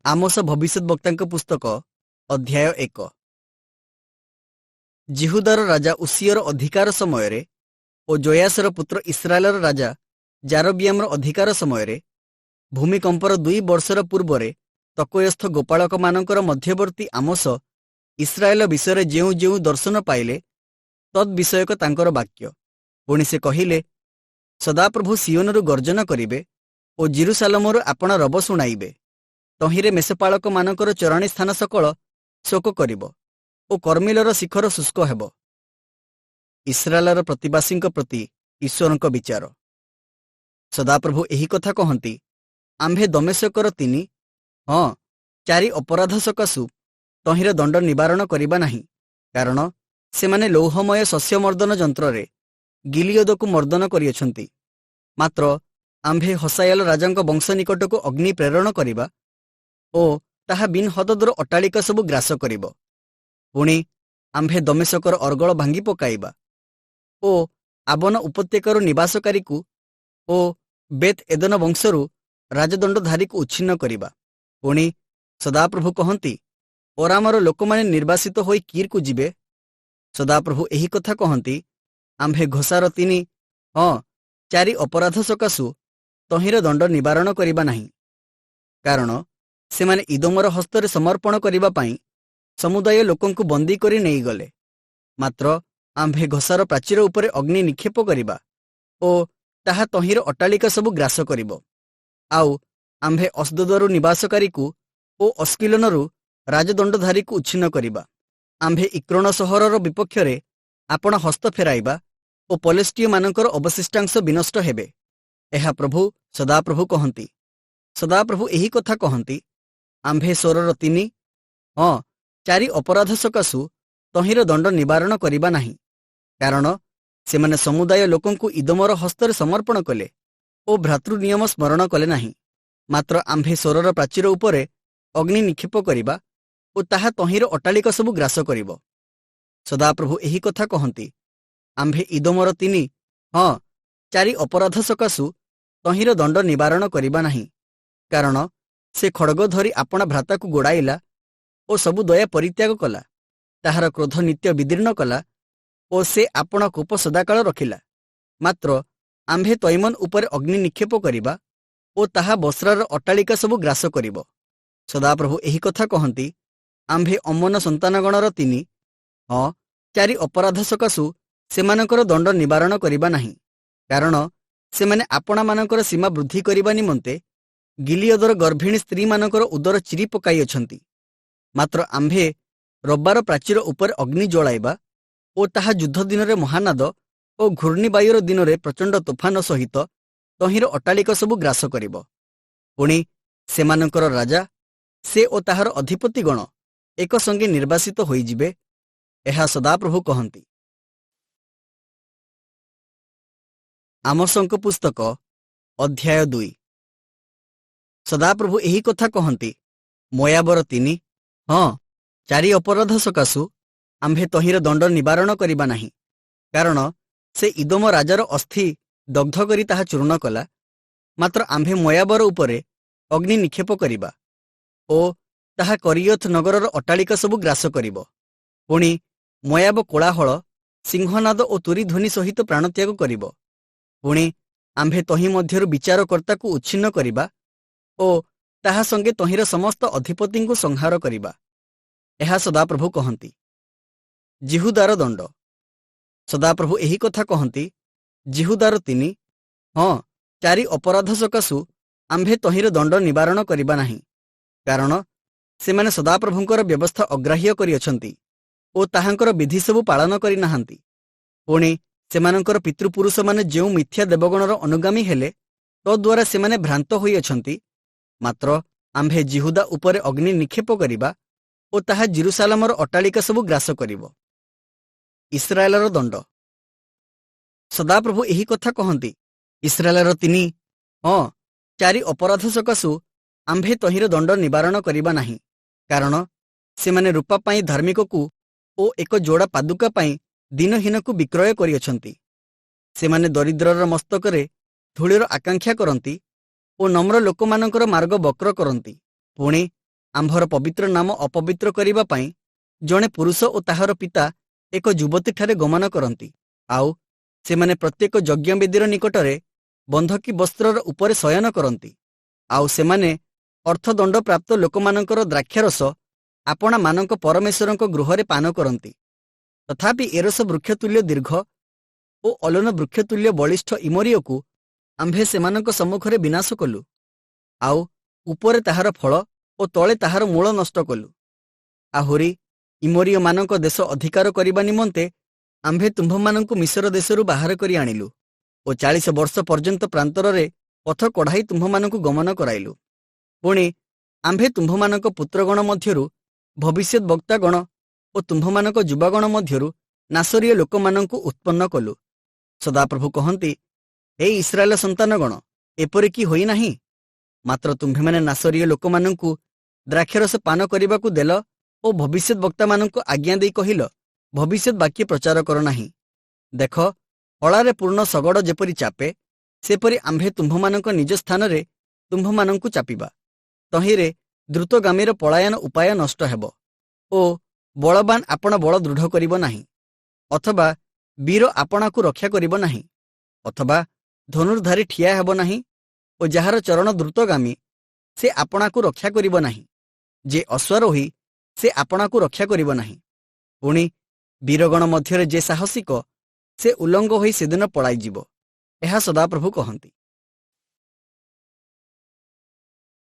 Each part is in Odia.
ଆମୋସ ଭବିଷ୍ୟତବକ୍ତାଙ୍କ ପୁସ୍ତକ ଅଧ୍ୟାୟ 1। ଜିହୁଦାର ରାଜା ଉସିୟର ଅଧିକାର ସମୟରେ ଓ ଜୋୟାସର ପୁତ୍ର ଇସ୍ରାଏଲର ରାଜା ଜାରବିୟାମର ଅଧିକାର ସମୟରେ ଭୂମିକମ୍ପର 2 ବର୍ଷର ପୂର୍ବରେ ତକୋୟସ୍ଥ ଗୋପାଳକମାନଙ୍କର ମଧ୍ୟବର୍ତ୍ତୀ ଆମୋସ ଇସ୍ରାଏଲ ବିଷୟରେ ଯେଉଁ ଯେଉଁ ଦର୍ଶନ ପାଇଲେ ତଦ୍ବିଷୟକ ତାଙ୍କର ବାକ୍ୟ। ପୁଣି ସେ କହିଲେ, ସଦାପ୍ରଭୁ ସିଓନରୁ ଗର୍ଜନ କରିବେ ଓ ଜିରୁସାଲମରୁ ଆପଣା ରବ ଶୁଣାଇବେ। ତହିଁରେ ମେଷପାଳକମାନଙ୍କର ଚରାଣୀ ସ୍ଥାନ ସକଳ ଶୋକ କରିବ ଓ କର୍ମିଲର ଶିଖର ଶୁଷ୍କ ହେବ। ଇସ୍ରାଏଲର ପ୍ରତିବାସୀଙ୍କ ପ୍ରତି ଈଶ୍ୱରଙ୍କ ବିଚାର। ସଦାପ୍ରଭୁ ଏହି କଥା କହନ୍ତି, ଆମ୍ଭେ ଦମେଶକର 4 ଅପରାଧ ସକାଶୁ ତହିଁର ଦଣ୍ଡ ନିବାରଣ କରିବା ନାହିଁ, କାରଣ ସେମାନେ ଲୌହମୟ ଶସ୍ୟମର୍ଦ୍ଦନ ଯନ୍ତ୍ରରେ ଗିଲିୟଦକୁ ମର୍ଦ୍ଦନ କରିଅଛନ୍ତି। ମାତ୍ର ଆମ୍ଭେ ହସାଏଲ ରାଜାଙ୍କ ବଂଶ ନିକଟକୁ ଅଗ୍ନି ପ୍ରେରଣ କରିବା ଓ ତାହା ବିନ୍ ହଦଦର ଅଟ୍ଟାଳିକା ସବୁ ଗ୍ରାସ କରିବ। ପୁଣି ଆମ୍ଭେ ଦମେଶକର ଅର୍ଗଳ ଭାଙ୍ଗି ପକାଇବା ଓ ଆବନ ଉପତ୍ୟକାର ନିବାସକାରୀକୁ ଓ ବେତ୍ ଏଦନ ବଂଶରୁ ରାଜଦଣ୍ଡଧାରୀକୁ ଉଚ୍ଛିନ୍ନ କରିବା। ପୁଣି ସଦାପ୍ରଭୁ କହନ୍ତି, ଓରାମର ଲୋକମାନେ ନିର୍ବାସିତ ହୋଇ କିର୍କୁ ଯିବେ। ସଦାପ୍ରଭୁ ଏହି କଥା କହନ୍ତି, ଆମ୍ଭେ ଘୋଷାର 4 ଅପରାଧ ସକାଶୁ ତହିଁର ଦଣ୍ଡ ନିବାରଣ କରିବା ନାହିଁ, କାରଣ ସେମାନେ ଇଦୋମର ହସ୍ତରେ ସମର୍ପଣ କରିବା ପାଇଁ ସମୁଦାୟ ଲୋକଙ୍କୁ ବନ୍ଦୀ କରି ନେଇଗଲେ। ମାତ୍ର ଆମ୍ଭେ ଘୋଷାର ପ୍ରାଚୀର ଉପରେ ଅଗ୍ନି ନିକ୍ଷେପ କରିବା ଓ ତାହା ତହିଁର ଅଟ୍ଟାଳିକା ସବୁ ଗ୍ରାସ କରିବ। ଆଉ ଆମ୍ଭେ ଅସ୍ଦୋଦରୁ ନିବାସକାରୀକୁ ଓ ଅସ୍କିଲୋନରୁ ରାଜଦଣ୍ଡଧାରୀକୁ ଉଚ୍ଛିନ୍ନ କରିବା। ଆମ୍ଭେ ଇକ୍ରୋନ ସହରର ବିପକ୍ଷରେ ଆପଣା ହସ୍ତ ଫେରାଇବା ଓ ପଲେଷ୍ଟିୟମାନଙ୍କର ଅବଶିଷ୍ଟାଂଶ ବିନଷ୍ଟ ହେବେ। ଏହା ପ୍ରଭୁ ସଦାପ୍ରଭୁ କହନ୍ତି। ସଦାପ୍ରଭୁ ଏହି କଥା କହନ୍ତି, ଆମ୍ଭେ ସ୍ୱରର 4 ଅପରାଧ ସକାଶୁ ତହିଁର ଦଣ୍ଡ ନିବାରଣ କରିବା ନାହିଁ, କାରଣ ସେମାନେ ସମୁଦାୟ ଲୋକଙ୍କୁ ଇଦୋମର ହସ୍ତରେ ସମର୍ପଣ କଲେ ଓ ଭ୍ରାତୃ ନିୟମ ସ୍ମରଣ କଲେ ନାହିଁ। ମାତ୍ର ଆମ୍ଭେ ସ୍ୱରର ପ୍ରାଚୀର ଉପରେ ଅଗ୍ନି ନିକ୍ଷେପ କରିବା ଓ ତାହା ତହିଁର ଅଟ୍ଟାଳିକା ସବୁ ଗ୍ରାସ କରିବ। ସଦାପ୍ରଭୁ ଏହି କଥା କହନ୍ତି, ଆମ୍ଭେ ଇଦୋମର 4 ଅପରାଧ ସକାଶୁ ତହିଁର ଦଣ୍ଡ ନିବାରଣ କରିବା ନାହିଁ, କାରଣ ସେ ଖଡ଼ଗ ଧରି ଆପଣା ଭ୍ରାତାକୁ ଗୋଡ଼ାଇଲା ଓ ସବୁ ଦୟା ପରିତ୍ୟାଗ କଲା। ତାହାର କ୍ରୋଧ ନିତ୍ୟ ବିଦୀର୍ଣ୍ଣ କଲା ଓ ସେ ଆପଣା କୋପ ସଦାକାଳ ରଖିଲା। ମାତ୍ର ଆମ୍ଭେ ତୈମନ ଉପରେ ଅଗ୍ନି ନିକ୍ଷେପ କରିବା ଓ ତାହା ବସ୍ରାର ଅଟ୍ଟାଳିକା ସବୁ ଗ୍ରାସ କରିବ। ସଦାପ୍ରଭୁ ଏହି କଥା କହନ୍ତି, ଆମ୍ଭେ ଅମନ ସନ୍ତାନଗଣର 4 ଅପରାଧ ସକାଶୁ ସେମାନଙ୍କର ଦଣ୍ଡ ନିବାରଣ କରିବା ନାହିଁ, କାରଣ ସେମାନେ ଆପଣାମାନଙ୍କର ସୀମା ବୃଦ୍ଧି କରିବା ନିମନ୍ତେ ଗିଲିୟଦର ଗର୍ଭିଣୀ ସ୍ତ୍ରୀମାନଙ୍କର ଉଦର ଚିରି ପକାଇଅଛନ୍ତି। ମାତ୍ର ଆମ୍ଭେ ରବ୍ବାର ପ୍ରାଚୀର ଉପରେ ଅଗ୍ନି ଜଳାଇବା ଓ ତାହା ଯୁଦ୍ଧ ଦିନରେ ମହାନାଦ ଓ ଘୂର୍ଣ୍ଣିବାୟୁର ଦିନରେ ପ୍ରଚଣ୍ଡ ତୋଫାନ ସହିତ ତହିଁର ଅଟ୍ଟାଳିକା ସବୁ ଗ୍ରାସ କରିବ। ପୁଣି ସେମାନଙ୍କର ରାଜା, ସେ ଓ ତାହାର ଅଧିପତିଗଣ ଏକ ସଙ୍ଗେ ନିର୍ବାସିତ ହୋଇଯିବେ। ଏହା ସଦାପ୍ରଭୁ କହନ୍ତି। ଆମୋସଙ୍କ ପୁସ୍ତକ ଅଧ୍ୟାୟ 2। ସଦାପ୍ରଭୁ ଏହି କଥା କହନ୍ତି, ମୋୟାବର 4 ଅପରାଧ ସକାଶୁ ଆମ୍ଭେ ତହିଁର ଦଣ୍ଡ ନିବାରଣ କରିବା ନାହିଁ, କାରଣ ସେ ଇଦୋମ ରାଜାର ଅସ୍ଥି ଦଗ୍ଧ କରି ତାହା ଚୂର୍ଣ୍ଣ କଲା। ମାତ୍ର ଆମ୍ଭେ ମୋୟାବର ଉପରେ ଅଗ୍ନି ନିକ୍ଷେପ କରିବା ଓ ତାହା କରିୟଥ ନଗରର ଅଟ୍ଟାଳିକା ସବୁ ଗ୍ରାସ କରିବ। ପୁଣି ମୋୟାବ କୋଳାହଳ, ସିଂହନାଦ ଓ ତୁରୀଧ୍ୱନି ସହିତ ପ୍ରାଣତ୍ୟାଗ କରିବ। ପୁଣି ଆମ୍ଭେ ତହିଁ ମଧ୍ୟରୁ ବିଚାରକର୍ତ୍ତାକୁ ଉଚ୍ଛିନ୍ନ କରିବା ଓ ତାହା ସଙ୍ଗେ ତହିଁର ସମସ୍ତ ଅଧିପତିଙ୍କୁ ସଂହାର କରିବା। ଏହା ସଦାପ୍ରଭୁ କହନ୍ତି। ଜିହୁଦାର ଦଣ୍ଡ। ସଦାପ୍ରଭୁ ଏହି କଥା କହନ୍ତି, ଜିହୁଦାର 4 ଅପରାଧ ସକାଶୁ ଆମ୍ଭେ ତହିଁର ଦଣ୍ଡ ନିବାରଣ କରିବା ନାହିଁ, କାରଣ ସେମାନେ ସଦାପ୍ରଭୁଙ୍କର ବ୍ୟବସ୍ଥା ଅଗ୍ରାହ୍ୟ କରିଅଛନ୍ତି ଓ ତାହାଙ୍କର ବିଧି ସବୁ ପାଳନ କରିନାହାନ୍ତି। ପୁଣି ସେମାନଙ୍କର ପିତୃପୁରୁଷମାନେ ଯେଉଁ ମିଥ୍ୟା ଦେବଗଣର ଅନୁଗାମୀ ହେଲେ, ତଦ୍ୱାରା ସେମାନେ ଭ୍ରାନ୍ତ ହୋଇଅଛନ୍ତି। ମାତ୍ର ଆମ୍ଭେ ଜିହୁଦା ଉପରେ ଅଗ୍ନି ନିକ୍ଷେପ କରିବା ଓ ତାହା ଜିରୁସାଲମର ଅଟ୍ଟାଳିକା ସବୁ ଗ୍ରାସ କରିବ। ଇସ୍ରାଏଲର ଦଣ୍ଡ। ସଦାପ୍ରଭୁ ଏହି କଥା କହନ୍ତି, ଇସ୍ରାଏଲର 4 ଅପରାଧ ସକାଶୁ ଆମ୍ଭେ ତହିଁର ଦଣ୍ଡ ନିବାରଣ କରିବା ନାହିଁ, କାରଣ ସେମାନେ ରୂପା ପାଇଁ ଧାର୍ମିକକୁ ଓ ଏକ ଯୋଡ଼ା ପାଦୁକା ପାଇଁ ଦିନହୀନକୁ ବିକ୍ରୟ କରିଅଛନ୍ତି। ସେମାନେ ଦରିଦ୍ରର ମସ୍ତକରେ ଧୂଳିର ଆକାଂକ୍ଷା କରନ୍ତି ଓ ନମ୍ର ଲୋକମାନଙ୍କର ମାର୍ଗ ବକ୍ର କରନ୍ତି। ପୁଣି ଆମ୍ଭର ପବିତ୍ର ନାମ ଅପବିତ୍ର କରିବା ପାଇଁ ଜଣେ ପୁରୁଷ ଓ ତାହାର ପିତା ଏକ ଯୁବତୀଠାରେ ଗମନ କରନ୍ତି, ଆଉ ସେମାନେ ପ୍ରତ୍ୟେକ ଯଜ୍ଞବେଦୀର ନିକଟରେ ବନ୍ଧକୀ ବସ୍ତ୍ରର ଉପରେ ଶୟନ କରନ୍ତି, ଆଉ ସେମାନେ ଅର୍ଥଦଣ୍ଡପ୍ରାପ୍ତ ଲୋକମାନଙ୍କର ଦ୍ରାକ୍ଷାରସ ଆପଣାମାନଙ୍କ ପରମେଶ୍ୱରଙ୍କ ଗୃହରେ ପାନ କରନ୍ତି। ତଥାପି ଏରସ ବୃକ୍ଷତୁଲ୍ୟ ଦୀର୍ଘ ଓ ଅଲନ ବୃକ୍ଷତୁଲ୍ୟ ବଳିଷ୍ଠ ଇମରିୟକୁ ଆମ୍ଭେ ସେମାନଙ୍କ ସମ୍ମୁଖରେ ବିନାଶ କଲୁ, ଆଉ ଉପରେ ତାହାର ଫଳ ଓ ତଳେ ତାହାର ମୂଳ ନଷ୍ଟ କଲୁ। ଆହୁରି ଇମରିୟମାନଙ୍କ ଦେଶ ଅଧିକାର କରିବା ନିମନ୍ତେ ଆମ୍ଭେ ତୁମ୍ଭମାନଙ୍କୁ ମିଶ୍ର ଦେଶରୁ ବାହାର କରି ଆଣିଲୁ ଓ 40 ବର୍ଷ ପର୍ଯ୍ୟନ୍ତ ପ୍ରାନ୍ତରରେ ପଥ କଢ଼ାଇ ତୁମ୍ଭମାନଙ୍କୁ ଗମନ କରାଇଲୁ। ପୁଣି ଆମ୍ଭେ ତୁମ୍ଭମାନଙ୍କ ପୁତ୍ରଗଣ ମଧ୍ୟରୁ ଭବିଷ୍ୟତ ବକ୍ତାଗଣ ଓ ତୁମ୍ଭମାନଙ୍କ ଯୁବାଗଣ ମଧ୍ୟରୁ ନାସରୀୟ ଲୋକମାନଙ୍କୁ ଉତ୍ପନ୍ନ କଲୁ। ସଦାପ୍ରଭୁ କହନ୍ତି, ହେ ଇସ୍ରାଏଲ ସନ୍ତାନଗଣ, ଏପରି କି ହୋଇନାହିଁ? ମାତ୍ର ତୁମ୍ଭେମାନେ ନାସରୀୟ ଲୋକମାନଙ୍କୁ ଦ୍ରାକ୍ଷରସ ପାନ କରିବାକୁ ଦେଲ ଓ ଭବିଷ୍ୟତ ବକ୍ତାମାନଙ୍କୁ ଆଜ୍ଞା ଦେଇ କହିଲ, ଭବିଷ୍ୟତ ବାକ୍ୟ ପ୍ରଚାର କର ନାହିଁ। ଦେଖ, ହଳାରେ ପୂର୍ଣ୍ଣ ଶଗଡ଼ ଯେପରି ଚାପେ, ସେପରି ଆମ୍ଭେ ତୁମ୍ଭମାନଙ୍କ ନିଜ ସ୍ଥାନରେ ତୁମ୍ଭମାନଙ୍କୁ ଚାପିବା। ତହିଁରେ ଦ୍ରୁତଗାମୀର ପଳାୟନ ଉପାୟ ନଷ୍ଟ ହେବ ଓ ବଳବାନ ଆପଣା ବଳ ଦୃଢ଼ କରିବ ନାହିଁ, ଅଥବା ବୀର ଆପଣାକୁ ରକ୍ଷା କରିବ ନାହିଁ, ଅଥବା ଧନୁର୍ଧାରୀ ଠିଆ ହେବ ନାହିଁ, ଓ ଯାହାର ଚରଣ ଦ୍ରୁତଗାମୀ ସେ ଆପଣାକୁ ରକ୍ଷା କରିବ ନାହିଁ, ଯେ ଅଶ୍ୱାରୋହୀ ସେ ଆପଣାକୁ ରକ୍ଷା କରିବ ନାହିଁ। ପୁଣି ବୀରଗଣ ମଧ୍ୟରେ ଯେ ସାହସିକ ସେ ଉଲ୍ଲଙ୍ଗ ହୋଇ ସେଦିନ ପଳାଇଯିବ। ଏହା ସଦାପ୍ରଭୁ କହନ୍ତି।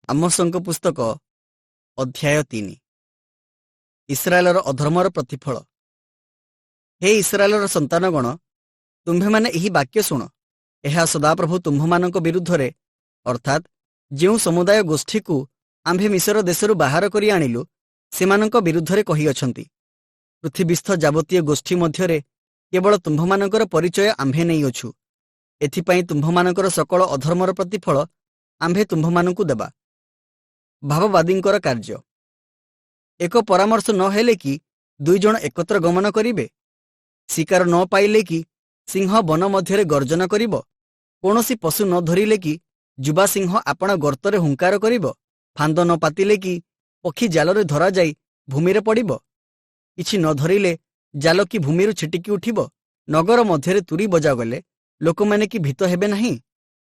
ଆମୋସଙ୍କ ପୁସ୍ତକ ଅଧ୍ୟାୟ 3। ଇସ୍ରାଏଲର ଅଧର୍ମର ପ୍ରତିଫଳ। ହେ ଇସ୍ରାଏଲର ସନ୍ତାନଗଣ, ତୁମ୍ଭେମାନେ ଏହି ବାକ୍ୟ ଶୁଣ। ଏହା ସଦାପ୍ରଭୁ ତୁମ୍ଭମାନଙ୍କ ବିରୁଦ୍ଧରେ, ଅର୍ଥାତ୍ ଯେଉଁ ସମୁଦାୟ ଗୋଷ୍ଠୀକୁ ଆମ୍ଭେ ମିଶ୍ର ଦେଶରୁ ବାହାର କରି ଆଣିଲୁ ସେମାନଙ୍କ ବିରୁଦ୍ଧରେ କହିଅଛନ୍ତି। ପୃଥିବୀସ୍ଥ ଯାବତୀୟ ଗୋଷ୍ଠୀ ମଧ୍ୟରେ କେବଳ ତୁମ୍ଭମାନଙ୍କର ପରିଚୟ ଆମ୍ଭେ ନେଇଅଛୁ। ଏଥିପାଇଁ ତୁମ୍ଭମାନଙ୍କର ସକଳ ଅଧର୍ମର ପ୍ରତିଫଳ ଆମ୍ଭେ ତୁମ୍ଭମାନଙ୍କୁ ଦେବା। ଭାବବାଦୀଙ୍କର କାର୍ଯ୍ୟ। ଏକ ପରାମର୍ଶ ନ ହେଲେ କି 2 ଜଣ ଏକତ୍ର ଗମନ କରିବେ? ଶିକାର ନ ପାଇଲେ କି ସିଂହ ବନ ମଧ୍ୟରେ ଗର୍ଜନ କରିବ? କୌଣସି ପଶୁ ନ ଧରିଲେ କି ଯୁବା ସିଂହ ଆପଣା ଗର୍ତ୍ତରେ ହୁଙ୍କାର କରିବ? ଫାନ୍ଦ ନ ପାତିଲେ କି ପକ୍ଷୀ ଜାଲରେ ଧରାଯାଇ ଭୂମିରେ ପଡ଼ିବ? କିଛି ନ ଧରିଲେ ଜାଲ କି ଭୂମିରୁ ଛିଟିକି ଉଠିବ? ନଗର ମଧ୍ୟରେ ତୁରୀ ବଜାଗଲେ ଲୋକମାନେ କି ଭୀତ ହେବେ ନାହିଁ?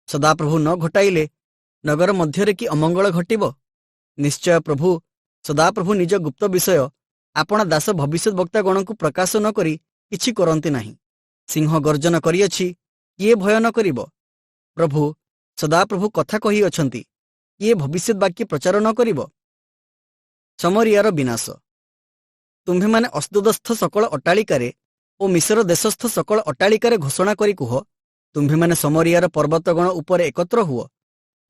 ସଦାପ୍ରଭୁ ନ ଘଟାଇଲେ ନଗର ମଧ୍ୟରେ କି ଅମଙ୍ଗଳ ଘଟିବ? ନିଶ୍ଚୟ ପ୍ରଭୁ ସଦାପ୍ରଭୁ ନିଜ ଗୁପ୍ତ ବିଷୟ ଆପଣା ଦାସ ଭବିଷ୍ୟତ ବକ୍ତାଗଣଙ୍କୁ ପ୍ରକାଶ ନ କରି କିଛି କରନ୍ତି ନାହିଁ। ସିଂହ ଗର୍ଜନ କରିଅଛି, କିଏ ଭୟ ନ କରିବ? ପ୍ରଭୁ ସଦାପ୍ରଭୁ କଥା କହିଅଛନ୍ତି, କିଏ ଭବିଷ୍ୟତ ବାକ୍ୟ ପ୍ରଚାର ନ କରିବ? ସମରିୟାର ବିନାଶ। ତୁମ୍ଭେମାନେ ଅସ୍ତୋଦସ୍ଥ ସକଳ ଅଟ୍ଟାଳିକାରେ ଓ ମିଶ୍ର ଦେଶସ୍ଥ ସକଳ ଅଟ୍ଟାଳିକାରେ ଘୋଷଣା କରି କୁହ, ତୁମ୍ଭେମାନେ ସମରିୟାର ପର୍ବତଗଣ ଉପରେ ଏକତ୍ର ହୁଅ,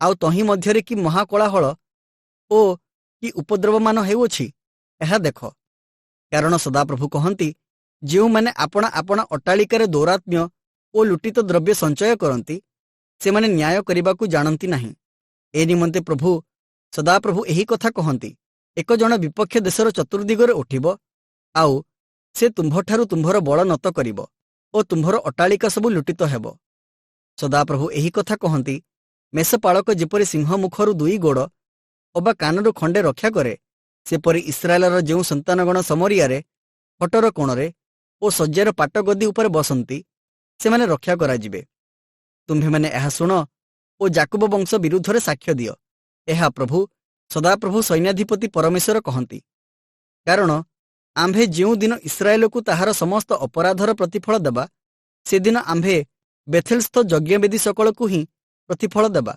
ଆଉ ତହିଁ ମଧ୍ୟରେ କି ମହାକୋଳାହଳ ଓ କି ଉପଦ୍ରବମାନ ହେଉଅଛି, ଏହା ଦେଖ। କାରଣ ସଦାପ୍ରଭୁ କହନ୍ତି, ଯେଉଁମାନେ ଆପଣା ଆପଣା ଅଟ୍ଟାଳିକାରେ ଦୌରାତ୍ମ୍ୟ ଓ ଲୁଟିତ ଦ୍ରବ୍ୟ ସଞ୍ଚୟ କରନ୍ତି, ସେମାନେ ନ୍ୟାୟ କରିବାକୁ ଜାଣନ୍ତି ନାହିଁ। ଏ ନିମନ୍ତେ ପ୍ରଭୁ ସଦାପ୍ରଭୁ ଏହି କଥା କହନ୍ତି, ଏକ ଜଣ ବିପକ୍ଷ ଦେଶର ଚତୁର୍ଦିଗରେ ଉଠିବ, ଆଉ ସେ ତୁମ୍ଭଠାରୁ ତୁମ୍ଭର ବଳ ନତ କରିବ ଓ ତୁମ୍ଭର ଅଟ୍ଟାଳିକା ସବୁ ଲୁଟିତ ହେବ। ସଦାପ୍ରଭୁ ଏହି କଥା କହନ୍ତି, ମେଷପାଳକ ଯେପରି ସିଂହ ମୁଖରୁ 2 ଗୋଡ଼ ଅବା କାନରୁ ଖଣ୍ଡେ ରକ୍ଷା କରେ, ସେପରି ଇସ୍ରାଏଲର ଯେଉଁ ସନ୍ତାନଗଣ ସମରିୟାରେ, ହଟର କୋଣରେ ଓ ଶଯ୍ୟାର ପାଟଗଦି ଉପରେ ବସନ୍ତି, ସେମାନେ ରକ୍ଷା କରାଯିବେ। ତୁମ୍ଭେମାନେ ଏହା ଶୁଣ ଓ ଯାକୁବ ବଂଶ ବିରୁଦ୍ଧରେ ସାକ୍ଷ୍ୟ ଦିଅ। ଏହା ପ୍ରଭୁ ସଦାପ୍ରଭୁ ସୈନ୍ୟାଧିପତି ପରମେଶ୍ୱର କହନ୍ତି। କାରଣ ଆମ୍ଭେ ଯେଉଁ ଦିନ ଇସ୍ରାଏଲକୁ ତାହାର ସମସ୍ତ ଅପରାଧର ପ୍ରତିଫଳ ଦେବା, ସେଦିନ ଆମ୍ଭେ ବେଥେଲସ୍ଥ ଯଜ୍ଞବେଦୀ ସକଳକୁ ହିଁ ପ୍ରତିଫଳ ଦେବା।